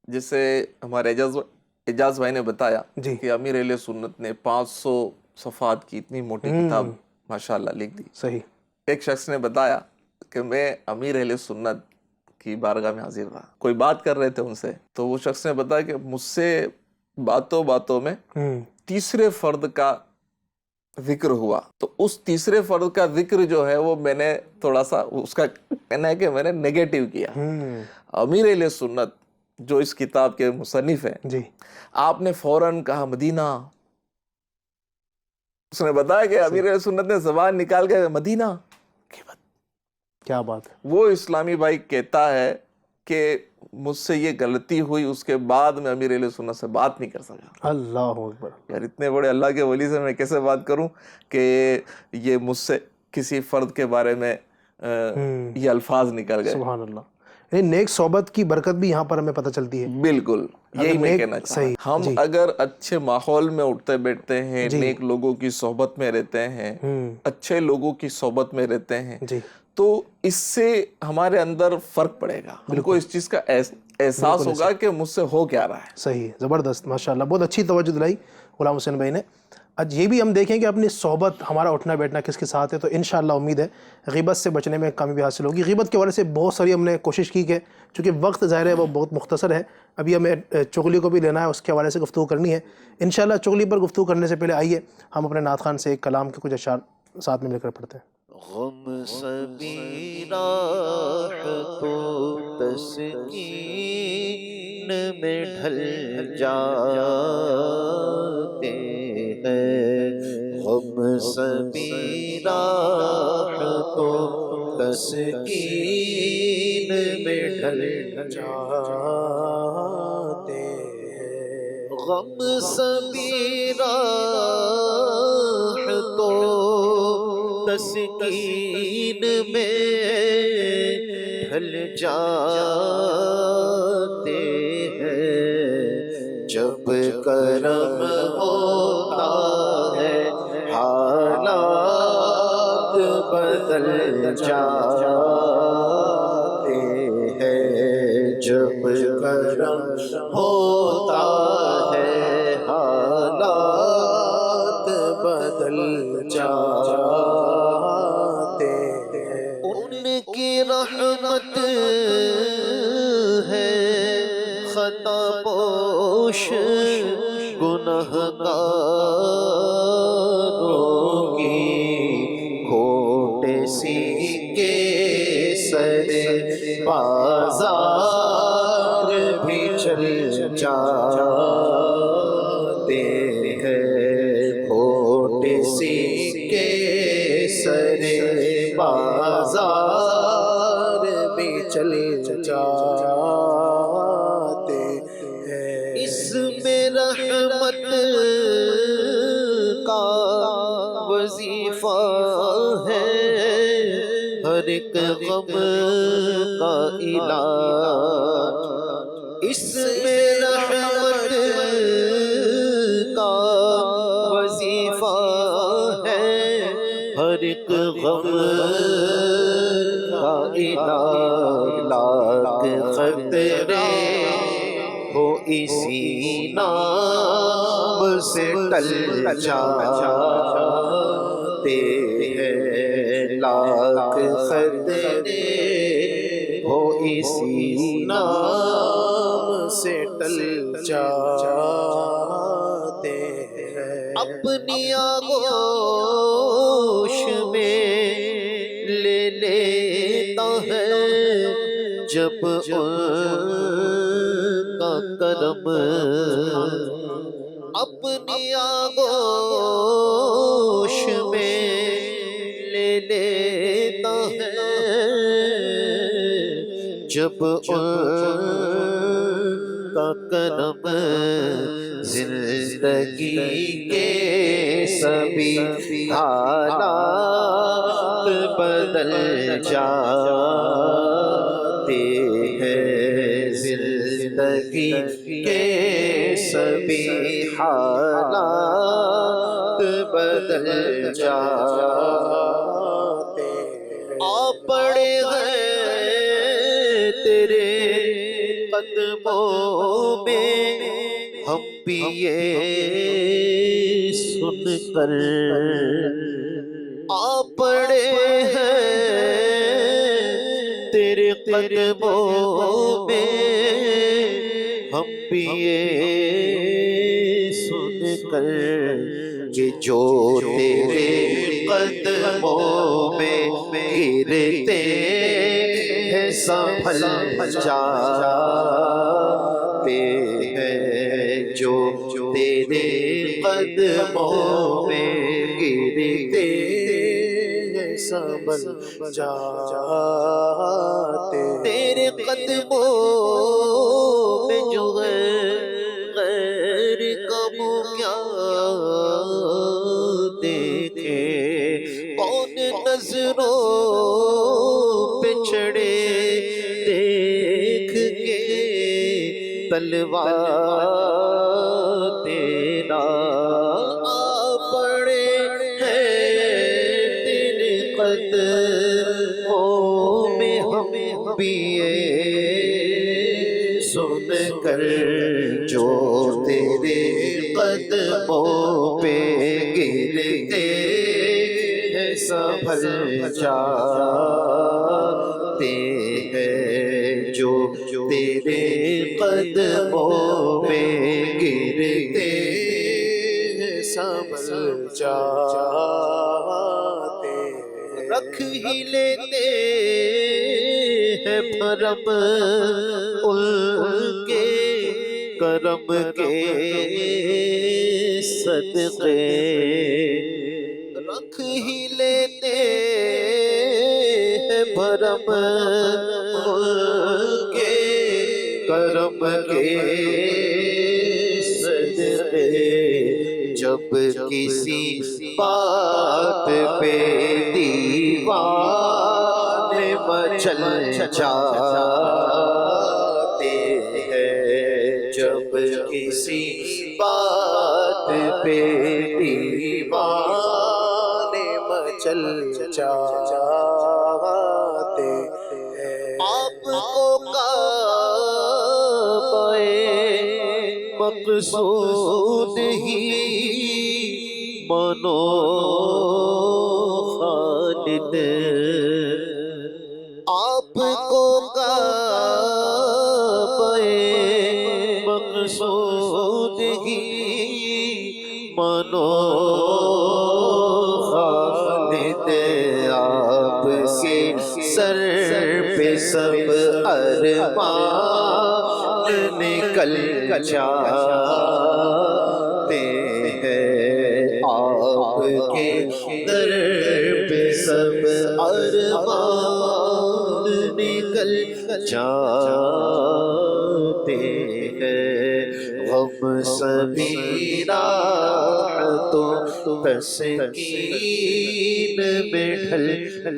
جیسے ہمارے اعجاز بھائی نے بتایا جی کہ امیر اہل سنت نے 500 صفحات کی اتنی موٹی کتاب ماشاءاللہ لکھ دی۔ صحیح، ایک شخص نے بتایا کہ میں امیر اہل سنت کی بارگاہ میں حاضر رہا، کوئی بات کر رہے تھے ان سے، تو وہ شخص نے بتایا کہ مجھ سے باتوں میں تیسرے فرد کا ذکر ہوا، تو اس تیسرے فرد کا ذکر جو ہے وہ میں نے تھوڑا سا، اس کا کہنا ہے کہ میں نے نیگیٹو کیا۔ امیر اہل سنت جو اس کتاب کے مصنف ہیں، جی آپ نے فوراً کہا مدینہ۔ اس نے بتایا کہ امیر اہل سنت نے زبان نکال کے مدینہ۔ کیا بات ہے، وہ اسلامی بھائی کہتا ہے کہ مجھ سے یہ غلطی ہوئی، اس کے بعد میں امیر اہل سنت سے بات نہیں کر سکا۔ اللہ اکبر، یار اتنے بڑے اللہ کے ولی سے میں کیسے بات کروں کہ یہ مجھ سے کسی فرد کے بارے میں یہ الفاظ نکل گئے۔ سبحان اللہ، یعنی نیک صحبت کی برکت بھی یہاں پر ہمیں پتہ چلتی ہے۔ بالکل یہی میں کہنا چاہتا ہوں، ہم اگر اچھے ماحول میں اٹھتے بیٹھتے ہیں، نیک لوگوں کی صحبت میں رہتے ہیں، اچھے لوگوں کی صحبت میں رہتے ہیں، تو اس سے ہمارے اندر فرق پڑے گا، ہم کو اس چیز کا احساس ہوگا کہ مجھ سے ہو کیا رہا ہے۔ صحیح، زبردست، ماشاءاللہ، بہت اچھی توجہ دلائی غلام حسین بھائی نے۔ آج یہ بھی ہم دیکھیں کہ اپنی صحبت، ہمارا اٹھنا بیٹھنا کس کے ساتھ ہے، تو انشاءاللہ امید ہے غیبت سے بچنے میں کامیابی حاصل ہوگی۔ غیبت کے حوالے سے بہت ساری ہم نے کوشش کی کہ چونکہ وقت ظاہر ہے وہ بہت مختصر ہے، ابھی ہمیں چغلی کو بھی لینا ہے، اس کے حوالے سے گفتگو کرنی ہے انشاءاللہ۔ چغلی پر گفتگو کرنے سے پہلے آئیے ہم اپنے نعت خوان سے ایک کلام کے کچھ اشعار ساتھ میں مل کر پڑھتے ہیں۔ غم سبھی راہ تو تسکین میں ڈھل جاتے ہیں، غم سبھی راہ تو تسکین میں ڈھل جاتے ہیں، غم سبھی راہ تو تسکین میں ڈھل جاتے ہیں، جب کرم ہوتا ہے حالات بدل جاتے ہیں، جب کرم ہوتا ہے حالات بدل جاتے ہیں، ان کی رحمت ہے خطا پوش گنہگاروں کی، کھوٹے سکے سر بازار بھی چل جاتے ہیں، کھوٹے سکے سر بازار بھی چل جاتے ہیں، اس میں رحمت کا وظیفہ ہے، ہر ایک غم کا علاج، اس میں رحمت کا وظیفہ ہے، ہر ایک غم کا علاج، لاکھ خطرے ہو اسی نام سے ٹل جاتے ہیں، لاکھ خطرے ہو اسی نام سے ٹل جاتے ہیں، اپنی آغوش میں لے لیتا ہے جب ان کا کرم، اپنی آغوش میں لے لیتا ہے جب ان کا کرم، زندگی کے سبھی حالات بدل جاتے ہیں، زندگی کے سبھی حالات بدل جاتے تیرے قدموں میں ہم بھی یہ سن کر آ پڑے ہیں، تیرے قدموں میں ہم بھی یہ سن کر کہ جو تیرے قدموں میں گرتے ہیں سنبھل جاتے ہیں، جو تیرے قدموں میں گرتے ہیں سنبھل جاتے، تیرے قدموں میں جو غیر کا منہ کیا دیکھے، کون نظروں پہ چڑھے دیکھ کے تلوار تیرا آ پڑے ہیں، تیرے قدموں میں ہم بھی سن کر جو تیرے قدموں پہ گرتے ہیں سنبھل جاتے ہیں، جو تیرے قدموں پہ گرتے ہیں سنبھل جاتے ہیں، رکھ ہی لیتے ہیں بھرم ان کے کرم کے صدقے، رکھ ہی لیتے ہیں بھرم ان کے کرم کے صدقے، جب کسی بات پہ دیوانے مچل جاتے ہیں، جب کسی بات پہ دیوانے مچل جاتے ہیں، آپ کو کعبہ مقصود ہی منو خالد، آپ کو کعبہ مقصود ہی منو خالد، آپ کے سر پہ سب ارمان نکل جاتے ہیں، آپ کے در پہ سب ارمان نکل جاتے ہیں، غم سبھی راحتوں تسکین میں ڈھل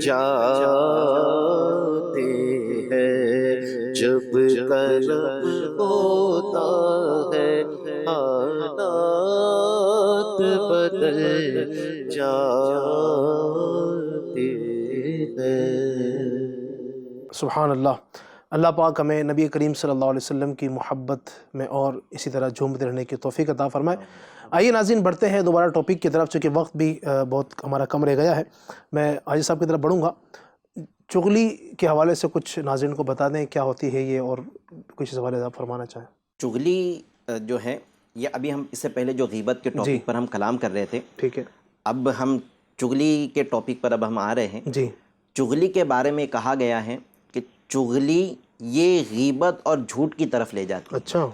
جاتے ہیں، جب کرم ہوتا ہے حالات بدل جاتے ہیں۔ سبحان اللہ۔ اللہ پاک ہمیں نبی کریم صلی اللہ علیہ وسلم کی محبت میں اور اسی طرح جھومتے رہنے کی توفیق عطا فرمائے۔ آئیے ناظرین بڑھتے ہیں دوبارہ ٹاپک کی طرف، چونکہ وقت بھی بہت ہمارا کم رہ گیا ہے۔ میں حاجی صاحب کی طرف بڑھوں گا، چغلی کے حوالے سے کچھ ناظرین کو بتا دیں کیا ہوتی ہے یہ، اور کچھ اس حوالے سے آپ فرمانا چاہیں۔ چغلی جو ہے یہ ابھی ہم اس سے پہلے جو غیبت کے ٹاپک پر ہم کلام کر رہے تھے، ٹھیک ہے، اب ہم چغلی کے ٹاپک پر اب ہم آ رہے ہیں۔ جی، چغلی کے بارے میں کہا گیا ہے کہ چغلی یہ غیبت اور جھوٹ کی طرف لے جاتی ہے۔ اچھا،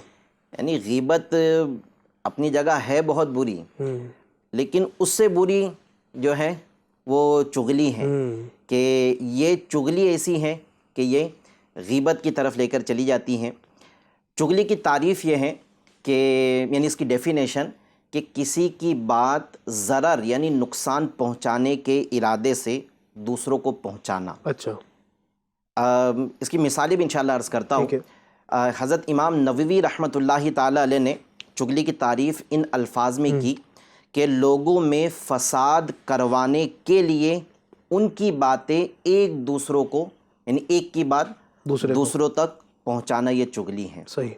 یعنی غیبت اپنی جگہ ہے بہت بری، لیکن اس سے بری جو ہے وہ چغلی ہے، کہ یہ چغلی ایسی ہے کہ یہ غیبت کی طرف لے کر چلی جاتی ہیں۔ چغلی کی تعریف یہ ہے کہ یعنی اس کی ڈیفینیشن کہ کسی کی بات ضرر یعنی نقصان پہنچانے کے ارادے سے دوسروں کو پہنچانا۔ اچھا، اس کی مثالیں بھی انشاءاللہ عرض کرتا ہوں۔ حضرت امام نووی رحمۃ اللہ تعالی علیہ نے چغلی کی تعریف ان الفاظ میں کی کہ لوگوں میں فساد کروانے کے لیے ان کی باتیں ایک دوسروں کو، یعنی ایک کی بات دوسروں تک پہنچانا یہ چغلی ہے۔ صحیح۔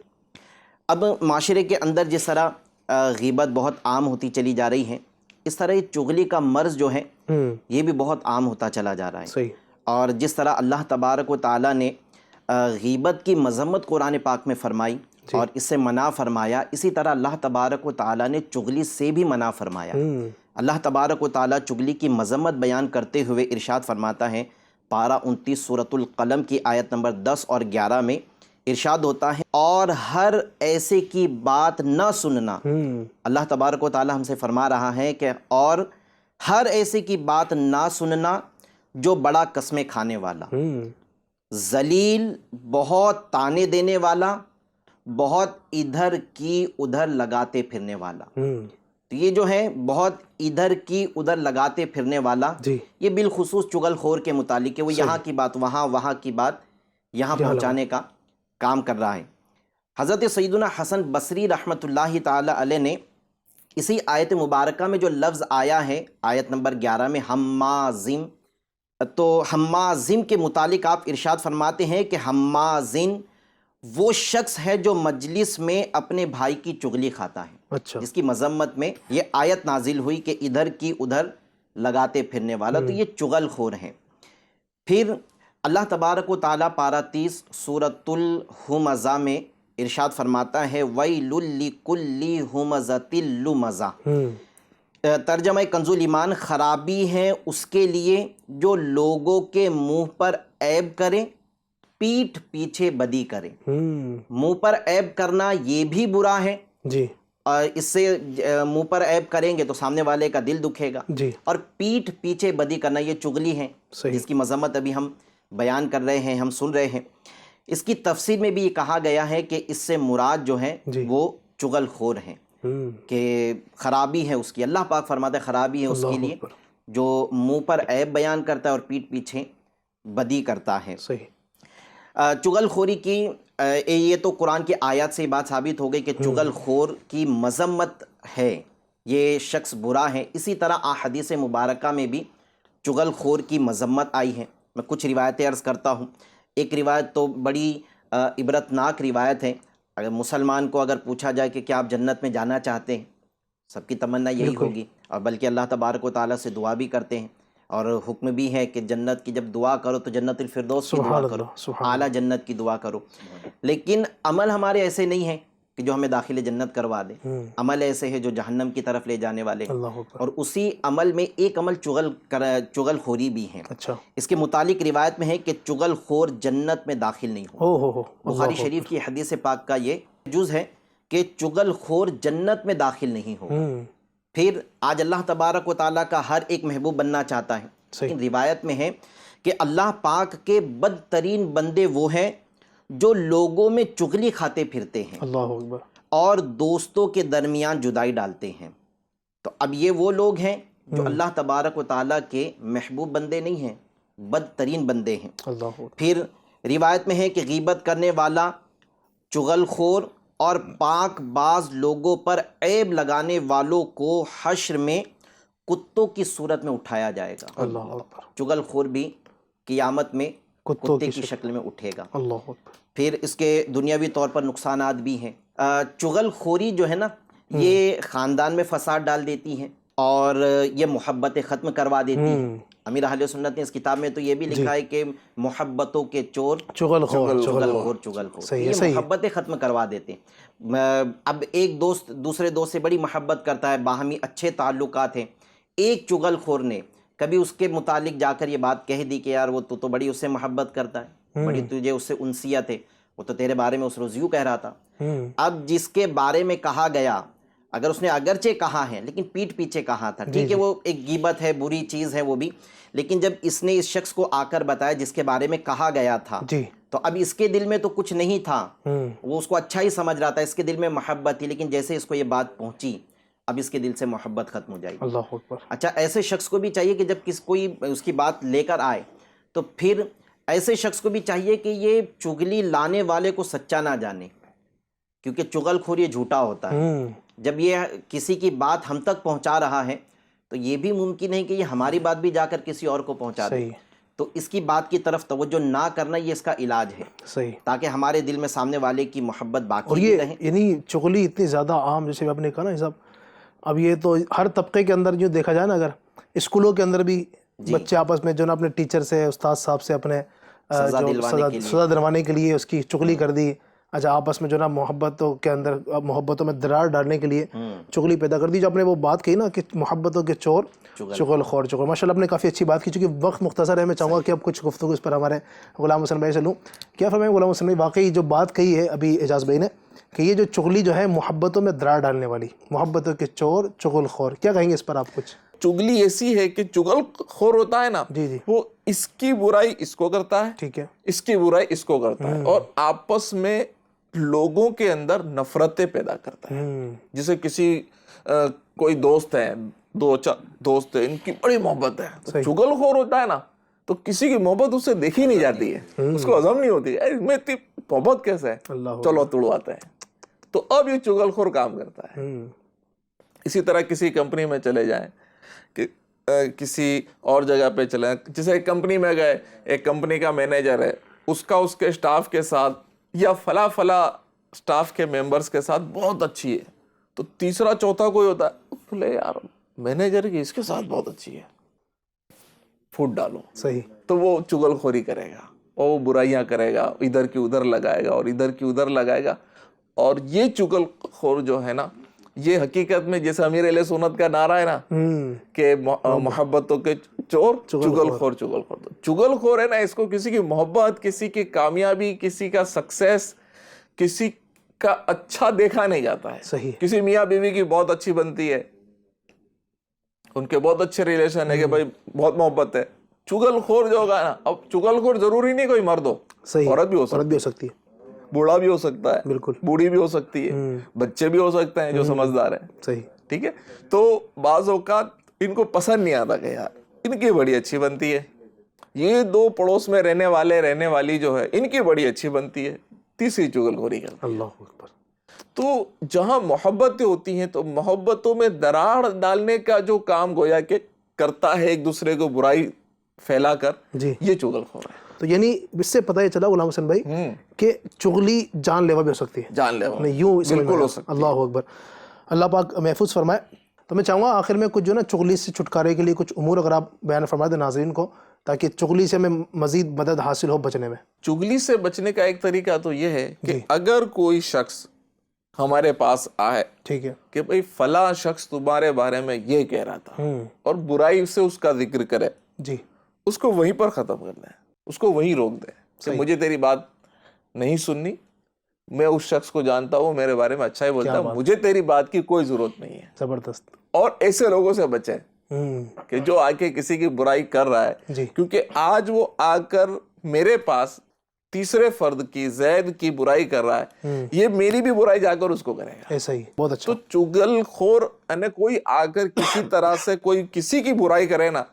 اب معاشرے کے اندر جس طرح غیبت بہت عام ہوتی چلی جا رہی ہے، اس طرح یہ چغلی کا مرض جو ہے یہ بھی بہت عام ہوتا چلا جا رہا ہے۔ صحیح۔ اور جس طرح اللہ تبارک و تعالیٰ نے غیبت کی مذمت قرآن پاک میں فرمائی اور اس سے منع فرمایا، اسی طرح اللہ تبارک و تعالیٰ نے چغلی سے بھی منع فرمایا۔ اللہ تبارک و تعالیٰ چغلی کی مذمت بیان کرتے ہوئے ارشاد فرماتا ہے، پارہ 29 سورۃ القلم کی آیت نمبر 10 اور 11 میں ارشاد ہوتا ہے، اور ہر ایسے کی بات نہ سننا۔ اللہ تبارک و تعالیٰ ہم سے فرما رہا ہے کہ اور ہر ایسے کی بات نہ سننا جو بڑا قسمیں کھانے والا، ذلیل، بہت تانے دینے والا، بہت ادھر کی ادھر لگاتے پھرنے والا۔ تو یہ جو ہے بہت ادھر کی ادھر لگاتے پھرنے والا، یہ بالخصوص چغل خور کے متعلق ہے۔ وہ یہاں کی بات وہاں، وہاں کی بات یہاں پہنچانے کا کام کر رہا ہے۔ حضرت سیدنا حسن بصری رحمۃ اللہ تعالی علیہ نے اسی آیت مبارکہ میں جو لفظ آیا ہے آیت نمبر 11 میں ہمازم، تو ہمازم کے متعلق آپ ارشاد فرماتے ہیں کہ ہمازن وہ شخص ہے جو مجلس میں اپنے بھائی کی چغلی کھاتا ہے۔ اچھا۔ جس کی مذمت میں یہ آیت نازل ہوئی کہ ادھر کی ادھر لگاتے پھرنے والا، تو یہ چغل خور ہیں۔ پھر اللہ تبارک و تعالیٰ پارہ 30 سورۃ الہمزہ میں ارشاد فرماتا ہے وَيْلٌ لِكُلِّ ہُمَزَةٍ لُمَزَةٍ، ترجمہ کنز ایمان، خرابی ہے اس کے لیے جو لوگوں کے منہ پر عیب کرے، پیٹھ پیچھے بدی کرے۔ منہ پر عیب کرنا یہ بھی برا ہے، جی، اور اس سے منہ پر عیب کریں گے تو سامنے والے کا دل دکھے گا، جی، اور پیٹھ پیچھے بدی کرنا یہ چغلی ہے، جس کی مذمت ابھی ہم بیان کر رہے ہیں، ہم سن رہے ہیں۔ اس کی تفسیر میں بھی یہ کہا گیا ہے کہ اس سے مراد جو ہے وہ چغل خور ہیں، کہ خرابی ہے اس کی۔ اللہ پاک فرماتا ہے خرابی ہے اس کے لیے جو منہ پر عیب بیان کرتا ہے اور پیٹھ پیچھے بدی کرتا ہے۔ صحیح۔ چغل خوری کی یہ تو قرآن کی آیات سے بات ثابت ہو گئی کہ چغل خور کی مذمت ہے، یہ شخص برا ہے۔ اسی طرح احادیث مبارکہ میں بھی چغل خور کی مذمت آئی ہے۔ میں کچھ روایتیں عرض کرتا ہوں۔ ایک روایت تو بڑی عبرتناک روایت ہے۔ اگر مسلمان کو اگر پوچھا جائے کہ کیا آپ جنت میں جانا چاہتے ہیں، سب کی تمنا یہی ہوگی، اور بلکہ اللہ تبارک و تعالیٰ سے دعا بھی کرتے ہیں، اور حکم بھی ہے کہ جنت کی جب دعا کرو تو جنت الفردوس کی دعا کرو، اعلیٰ جنت کی دعا کرو۔ لیکن عمل ہمارے ایسے نہیں ہیں کہ جو ہمیں داخل جنت کروا دے، عمل ایسے ہے جو جہنم کی طرف لے جانے والے ہیں، اور اسی عمل میں ایک عمل چغل خوری بھی ہے۔ اس کے متعلق روایت میں ہے کہ چغل خور جنت میں داخل نہیں ہو۔ بخاری شریف کی حدیث پاک کا یہ جز ہے کہ چغل خور جنت میں داخل نہیں ہو۔ پھر آج اللہ تبارک و تعالیٰ کا ہر ایک محبوب بننا چاہتا ہے، لیکن روایت میں ہے کہ اللہ پاک کے بدترین بندے وہ ہیں جو لوگوں میں چغلی کھاتے پھرتے ہیں اور دوستوں کے درمیان جدائی ڈالتے ہیں۔ تو اب یہ وہ لوگ ہیں جو اللہ تبارک و تعالیٰ کے محبوب بندے نہیں ہیں، بدترین بندے ہیں۔ پھر روایت میں ہے کہ غیبت کرنے والا، چغل خور اور پاک باز لوگوں پر عیب لگانے والوں کو حشر میں کتوں کی صورت میں اٹھایا جائے گا۔ چغل خور بھی قیامت میں کتے کی شکل میں اٹھے گا۔ پھر اس کے دنیاوی طور پر نقصانات بھی ہیں۔ چغل خوری جو ہے نا، یہ خاندان میں فساد ڈال دیتی ہے اور یہ محبتیں ختم کروا دیتی ہیں۔ امیر اہل سنت نے اس کتاب میں تو یہ بھی لکھا ہے کہ محبتوں کے چور چغل خور، یہ محبتیں ختم کروا دیتے ہیں۔ اب ایک دوست دوسرے دوست سے بڑی محبت کرتا ہے، باہمی اچھے تعلقات ہیں، ایک چغل خور نے کبھی اس کے متعلق جا کر یہ بات کہہ دی کہ یار وہ تو بڑی اس سے محبت کرتا ہے، بڑی تجھے اس سے انسیت ہے، وہ تو تیرے بارے میں اس روز یوں کہہ رہا تھا۔ اب جس کے بارے میں کہا گیا، اگر اس نے اگرچہ کہا ہے لیکن پیٹھ پیچھے کہا تھا، ٹھیک ہے وہ ایک غیبت ہے، بری چیز ہے وہ بھی، لیکن جب اس نے اس شخص کو آ کر بتایا جس کے بارے میں کہا گیا تھا، تو اب اس کے دل میں تو کچھ نہیں تھا، وہ اس کو اچھا ہی سمجھ رہا تھا، اس کے دل میں محبت تھی، لیکن جیسے اس کو یہ بات پہنچی اب اس کے دل سے محبت ختم ہو جائے گی۔ اچھا، ایسے شخص کو بھی چاہیے کہ جب کوئی اس کی بات لے کر آئے تو پھر ایسے شخص کو بھی چاہیے کہ یہ چغلی لانے والے کو سچا نہ جانے، کیونکہ چغل خور یہ جھوٹا ہوتا ہے۔ جب یہ کسی کی بات ہم تک پہنچا رہا ہے تو یہ بھی ممکن ہے کہ یہ ہماری بات بھی جا کر کسی اور کو پہنچا دے۔ تو اس کی بات کی طرف توجہ نہ کرنا یہ اس کا علاج ہے، صحیح. تاکہ ہمارے دل میں سامنے والے کی محبت اور باقی یہ رہے. یعنی چغلی اتنی زیادہ عام، جیسے آپ نے کہا نا صاحب، اب یہ تو ہر طبقے کے اندر جو دیکھا جائے نا، اگر اسکولوں کے اندر بھی بچے آپس میں جو نا اپنے ٹیچر سے، استاد صاحب سے اپنے سزا دلوانے کے لیے اس کی چغلی کر دی. اچھا، آپس میں جو نا محبتوں کے اندر، محبتوں میں درار ڈالنے کے لیے چغلی پیدا کر دی. جو آپ نے وہ بات کہی نا کہ محبتوں کے چور چغل خور چغل، ماشاء اللہ آپ نے کافی اچھی بات کی. چونکہ وقت مختصر ہے، میں چاہوں گا کہ اب کچھ گفتگو اس پر ہمارے غلام حسن بھائی سے لوں. کیا فرمائیں غلام حسن بھائی، واقعی جو بات کہی ہے ابھی اعجاز بھائی نے کہ یہ جو چغلی جو ہے محبتوں میں درار ڈالنے والی، محبتوں کے چور چغل خور، کیا کہیں گے اس پر آپ کچھ؟ چگلی ایسی ہے کہ چگل خور ہوتا ہے نا، جی وہ اس کی برائی اس کو کرتا ہے، ٹھیک ہے، اس کی برائی اس کو کرتا ہے، اور آپس میں لوگوں کے اندر نفرتیں پیدا کرتا ہے. جیسے کسی کوئی دوست ہے، دو چار دوست ہیں، ان کی بڑی محبت ہے، چگل خور ہوتا ہے نا تو کسی کی محبت اس سے دیکھی نہیں جاتی ہے، اس کو ہضم نہیں ہوتی ہے، میں اتنی محبت کیسے ہے، چلو توڑواتے ہیں. تو اب یہ چگل خور کام کرتا ہے. اسی طرح کسی کمپنی میں چلے جائیں، کہ کسی اور جگہ پہ چلے، جیسے ایک کمپنی میں گئے، ایک کمپنی کا مینیجر ہے، اس کا اس کے اسٹاف کے ساتھ یا فلاں اسٹاف کے ممبرز کے ساتھ بہت اچھی ہے، تو تیسرا چوتھا کوئی ہوتا ہے، بولے یار مینیجر کی اس کے ساتھ بہت اچھی ہے، پھوٹ ڈالو. صحیح. تو وہ چگل خوری کرے گا اور وہ برائیاں کرے گا، ادھر کی ادھر لگائے گا اور ادھر کی ادھر لگائے گا. اور یہ چگل خور جو ہے نا، یہ حقیقت میں جیسے امیر اہل سنت کا نعرہ ہے نا کہ محبتوں کے چور چگل خور. چگل خور تو چگل خور ہے نا، اس کو کسی کی محبت، کسی کی کامیابی، کسی کا سکسیس، کسی کا اچھا دیکھا نہیں جاتا ہے. صحیح. کسی میاں بیوی کی بہت اچھی بنتی ہے، ان کے بہت اچھے ریلیشن ہے کہ بھائی بہت محبت ہے. چگل خور جو ہوگا نا، اب چگل خور ضروری نہیں کوئی مرد ہو، عورت بھی ہو سکتی ہے، بوڑھا بھی ہو سکتا ہے، بالکل، بوڑھی بھی ہو سکتی ہے، بچے بھی ہو سکتے ہیں جو سمجھدار ہیں. صحیح. ٹھیک ہے. تو بعض اوقات ان کو پسند نہیں آتا کہ یار ان کی بڑی اچھی بنتی ہے، یہ دو پڑوس میں رہنے والی جو ہے ان کی بڑی اچھی بنتی ہے، تیسری چگل خوری کرتا ہے. اللہ اکبر. تو جہاں محبتیں ہوتی ہیں تو محبتوں میں دراڑ ڈالنے کا جو کام گویا کہ کرتا ہے، ایک دوسرے کو برائی پھیلا کر، جی، یہ چگل خور ہے. تو یعنی اس سے پتہ یہ چلا غلام حسن بھائی کہ چغلی جان لیوا بھی ہو سکتی ہے، جان لیوا یوں بالکل ہو سکتی ہے. اللہ اکبر. اللہ پاک محفوظ فرمائے. تو میں چاہوں گا آخر میں کچھ جو نا چغلی سے چھٹکارے کے لیے کچھ امور اگر آپ بیان فرما دیں ناظرین کو، تاکہ چغلی سے ہمیں مزید مدد حاصل ہو بچنے میں. چگلی سے بچنے کا ایک طریقہ تو یہ ہے کہ اگر کوئی شخص ہمارے پاس آئے، ٹھیک ہے، کہ بھئی فلاں شخص تمہارے بارے میں یہ کہہ رہا تھا، اور برائی سے اس کا ذکر کرے، جی، اس کو وہیں پر ختم کرنا ہے، اس کو وہیں روک دے کہ مجھے تیری بات نہیں سننی، میں اس شخص کو جانتا ہوں، میرے بارے میں اچھا ہی بولتا ہے، مجھے تیری بات کی کوئی ضرورت نہیں ہے. زبردست. اور ایسے لوگوں سے بچیں کہ جو آ کے کسی کی برائی کر رہا ہے، کیونکہ آج وہ آ کر میرے پاس تیسرے فرد کی، زید کی برائی کر رہا ہے، یہ میری بھی برائی جا کر اس کو کرے گا. ایسا ہی. بہت اچھا. تو چگل خور یعنی کوئی آ کر کسی طرح سے کوئی کسی کی برائی کرے نا،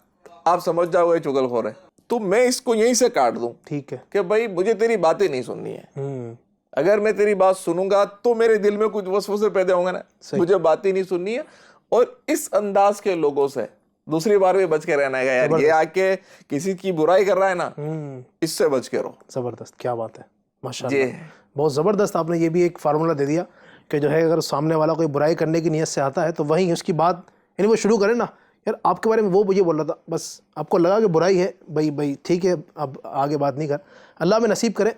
آپ سمجھ جاؤ یہ چگل خور ہے، تو میں اس کو یہیں سے کاٹ دوں، ٹھیک ہے، کہ بھائی مجھے تیری باتیں نہیں سننی ہے. اگر میں تیری بات سنوں گا تو میرے دل میں کچھ وسوسے پیدا ہوں گے نا، مجھے باتیں نہیں سننی ہے. اور اس انداز کے لوگوں سے دوسری بار بھی بچ کے رہنا ہے یار، یہ آ کے کسی کی برائی کر رہا ہے نا، اس سے بچ کے رہو. زبردست. کیا بات ہے، ماشاءاللہ. بہت زبردست. آپ نے یہ بھی ایک فارمولہ دے دیا کہ جو ہے اگر سامنے والا کوئی برائی کرنے کی نیت سے آتا ہے تو وہیں اس کی بات یعنی وہ شروع کرے نا، یار آپ کے بارے میں وہ یہ بول رہا تھا، بس آپ کو لگا کہ برائی ہے، بھائی ٹھیک ہے، اب آگے بات نہیں کر. اللہ میں نصیب کرے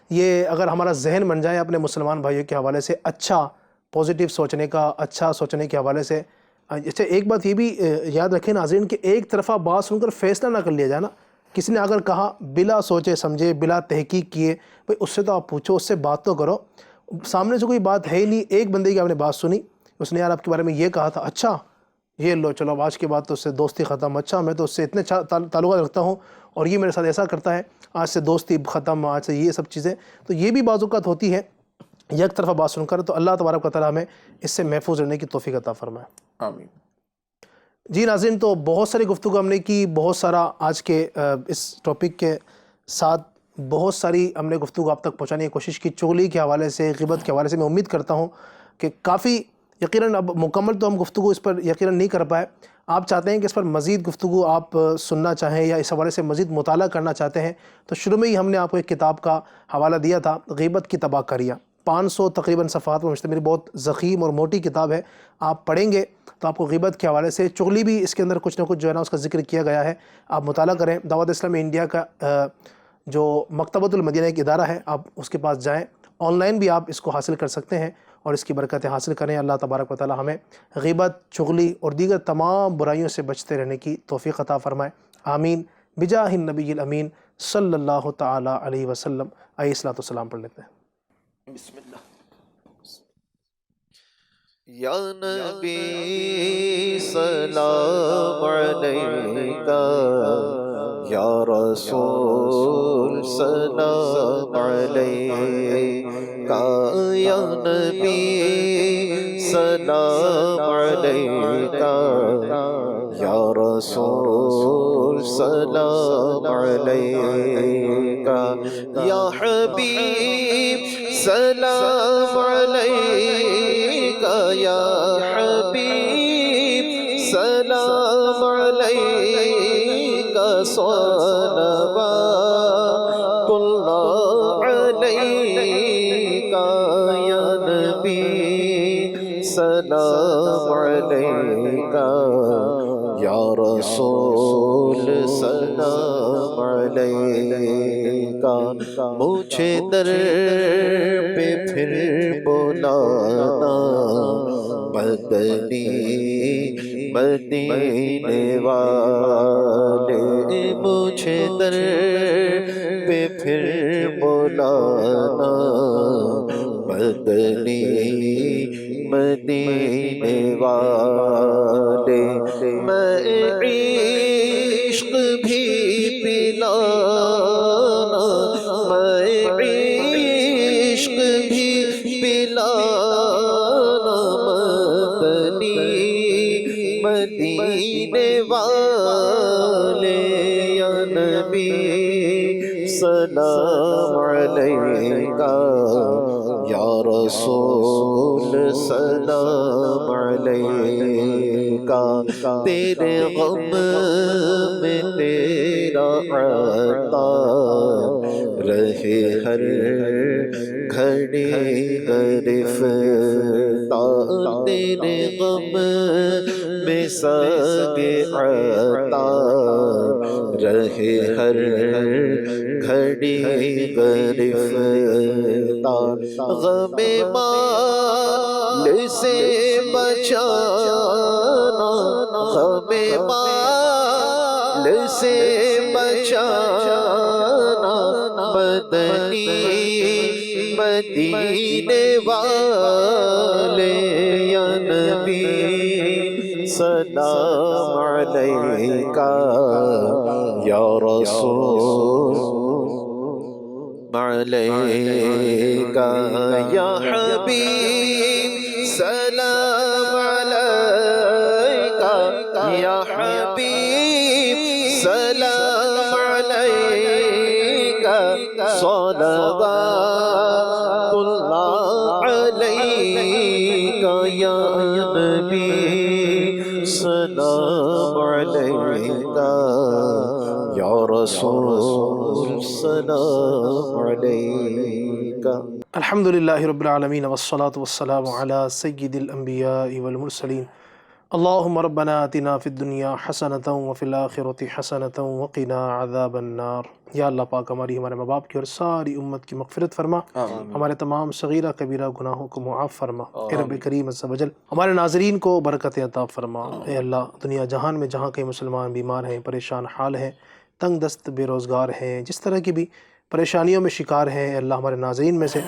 یہ اگر ہمارا ذہن بن جائے اپنے مسلمان بھائیوں کے حوالے سے اچھا پازیٹیو سوچنے کا، اچھا سوچنے کے حوالے سے. اچھا، ایک بات یہ بھی یاد رکھیں ناظرین کہ ایک طرفہ بات سن کر فیصلہ نہ کر لیا جائے نا. کسی نے اگر کہا بلا سوچے سمجھے، بلا تحقیق کیے، بھائی اس سے تو آپ پوچھو، اس سے بات تو کرو. سامنے سے کوئی بات ہے ہی نہیں، ایک بندے کی آپ نے بات سنی، اس نے یار آپ کے بارے میں یہ کہا تھا، اچھا یہ لو چلو آج کے بعد تو اس سے دوستی ختم، اچھا میں تو اس سے اتنے تعلقات رکھتا ہوں اور یہ میرے ساتھ ایسا کرتا ہے، آج سے دوستی ختم، آج سے یہ سب چیزیں. تو یہ بھی بعض اوقات ہوتی ہے یک طرفہ بات سن کر. تو اللہ تبارک و تعالیٰ ہمیں اس سے محفوظ رہنے کی توفیق عطا فرمائے. آمین. جی ناظرین، تو بہت ساری گفتگو ہم نے کی، بہت سارا آج کے اس ٹاپک کے ساتھ بہت ساری ہم نے گفتگو آپ تک پہنچانے کی کوشش کی، چغلی کے حوالے سے، غیبت کے حوالے سے. میں امید کرتا ہوں کہ کافی، یقیناً اب مکمل تو ہم گفتگو اس پر یقیناً نہیں کر پائے، آپ چاہتے ہیں کہ اس پر مزید گفتگو آپ سننا چاہیں یا اس حوالے سے مزید مطالعہ کرنا چاہتے ہیں تو شروع میں ہی ہم نے آپ کو ایک کتاب کا حوالہ دیا تھا، غیبت کی تباہ کاریاں، 500 تقریباً صفحات پر مشتمل بہت ضخیم اور موٹی کتاب ہے. آپ پڑھیں گے تو آپ کو غیبت کے حوالے سے چغلی بھی اس کے اندر کچھ نہ کچھ جو ہے نا اس کا ذکر کیا گیا ہے. آپ مطالعہ کریں. دعوت اسلامی انڈیا کا جو مکتبۃ المدینہ ایک ادارہ ہے، آپ اس کے پاس جائیں. آن لائن بھی آپ اس کو حاصل کر سکتے ہیں اور اس کی برکتیں حاصل کریں. اللہ تبارک و تعالی ہمیں غیبت، چغلی اور دیگر تمام برائیوں سے بچتے رہنے کی توفیق عطا فرمائے. آمین بجاہ النبی الامین صلی اللہ تعالی علیہ وسلم. آئیے الصلوۃ والسلام پڑھ لیتے ہیں. بسم اللہ. یا نبی سلام علیکہ، یا رسول سلام علیکہ، یا نبی سلام علیکہ، یا رسول سلام علیکہ، یا حبیب سلام علیکہ، یا حبیب سلام علیکہ، صلوات اللہ علیکہ، یا نبی سلام علیکہ، یا رسول سلام علیکہ. مجھے در پہ پھر بلانا مدنی مدینے والے، مجھے در پہ پھر بلانا مدنی مدینے والے. میں عشق بھی پلانا، میں عشق بھی پلانا مدنی مدینے والے، یا نبی سلام علیکہ، یا رسول سلام علیکہ. تیرے غم میں تیرا عطا رہے ہر گھڑی گرفتار، تیرے غم میں سب عطا رہے ہر گھڑی گرفتار. غم مال سے بچانا، غم مال سے بچانا مدنی مدینے والے، یا نبی سلام علیکہ، یا رسول علیکہ، یا حبیب سلام علیکہ، یا حبیب سلام علیکہ، صلوات اللہ علیکہ، یا نبی سلام علیکہ، یا رسول سلام علیکہ. الحمدللہ رب العالمین والصلاة والسلام علی سید الانبیاء والمرسلین. اللہم ربنا آتنا فی الدنیا حسنۃ وفی الآخرۃ حسنۃ وقنا عذاب النار. یا اللہ پاک ہماری، ہمارے ماں باپ کی اور ساری امت کی مغفرت فرما، ہمارے تمام صغیرہ کبیرہ گناہوں کو معاف فرما. اے رب کریم عز و جل ہمارے ناظرین کو برکت عطا فرما. اے اللہ دنیا جہان میں جہاں کئی مسلمان بیمار ہیں، پریشان حال ہیں، تنگ دست بے روزگار ہیں، جس طرح کی بھی پریشانیوں میں شکار ہیں، اے اللہ ہمارے ناظرین میں سے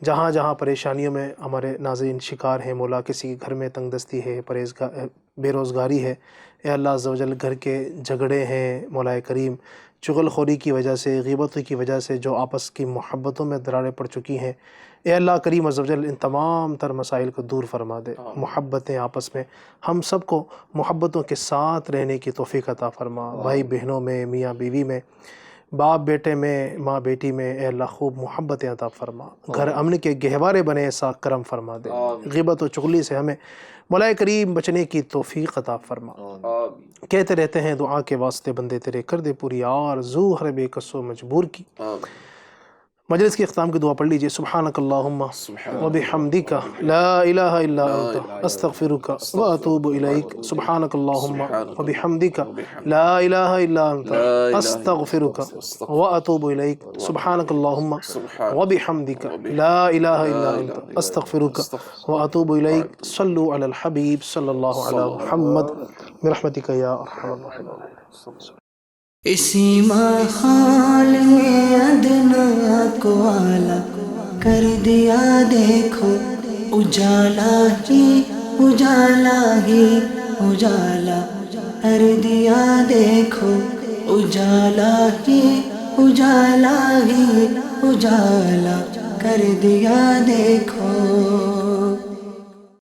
جہاں جہاں پریشانیوں میں ہمارے ناظرین شکار ہیں، مولا کسی کے گھر میں تنگ دستی ہے، بے روزگاری ہے، اے اللہ عز و جل گھر کے جھگڑے ہیں، مولا کریم چغل خوری کی وجہ سے، غیبت کی وجہ سے جو آپس کی محبتوں میں دراریں پڑ چکی ہیں، اے اللہ کریم عز و جل ان تمام تر مسائل کو دور فرما دے. محبتیں آپس میں ہم سب کو محبتوں کے ساتھ رہنے کی توفیق عطا فرما. بھائی بہنوں میں، میاں بیوی میں، باپ بیٹے میں، ماں بیٹی میں اے اللہ خوب محبتیں عطا فرما، گھر امن کے گہوارے بنے ایسا کرم فرما دے، غیبت و چغلی سے ہمیں مولا کریم بچنے کی توفیق عطا فرما۔ کہتے رہتے ہیں دعا کے واسطے بندے تیرے، کر دے پوری آرزو ہر بے کس و مجبور کی۔ مجلس کی اختتام کی دعا پڑھ لیجئے۔ سبحانک اللہم و بحمدک لا الہ الا انت استغفرک و اتوب الیک۔ سبحانک اللہم و بحمدک لا الہ الا انت استغفرک و اتوب الیک۔ سبحانک اللہم و بحمدک لا الہ الا انت استغفرک و اتوب الیک۔ صلو علی الحبیب صلی اللہ علی محمد برحمتک یا ارحم الراحمین۔ اسی ماحول میں ادنا کو اعلیٰ کر دیا دیکھو، اجالا ہی اجالا ہی اجالا کر دیا دیکھو، اجالا ہی اجالا ہی اجالا کر دیا دیکھو۔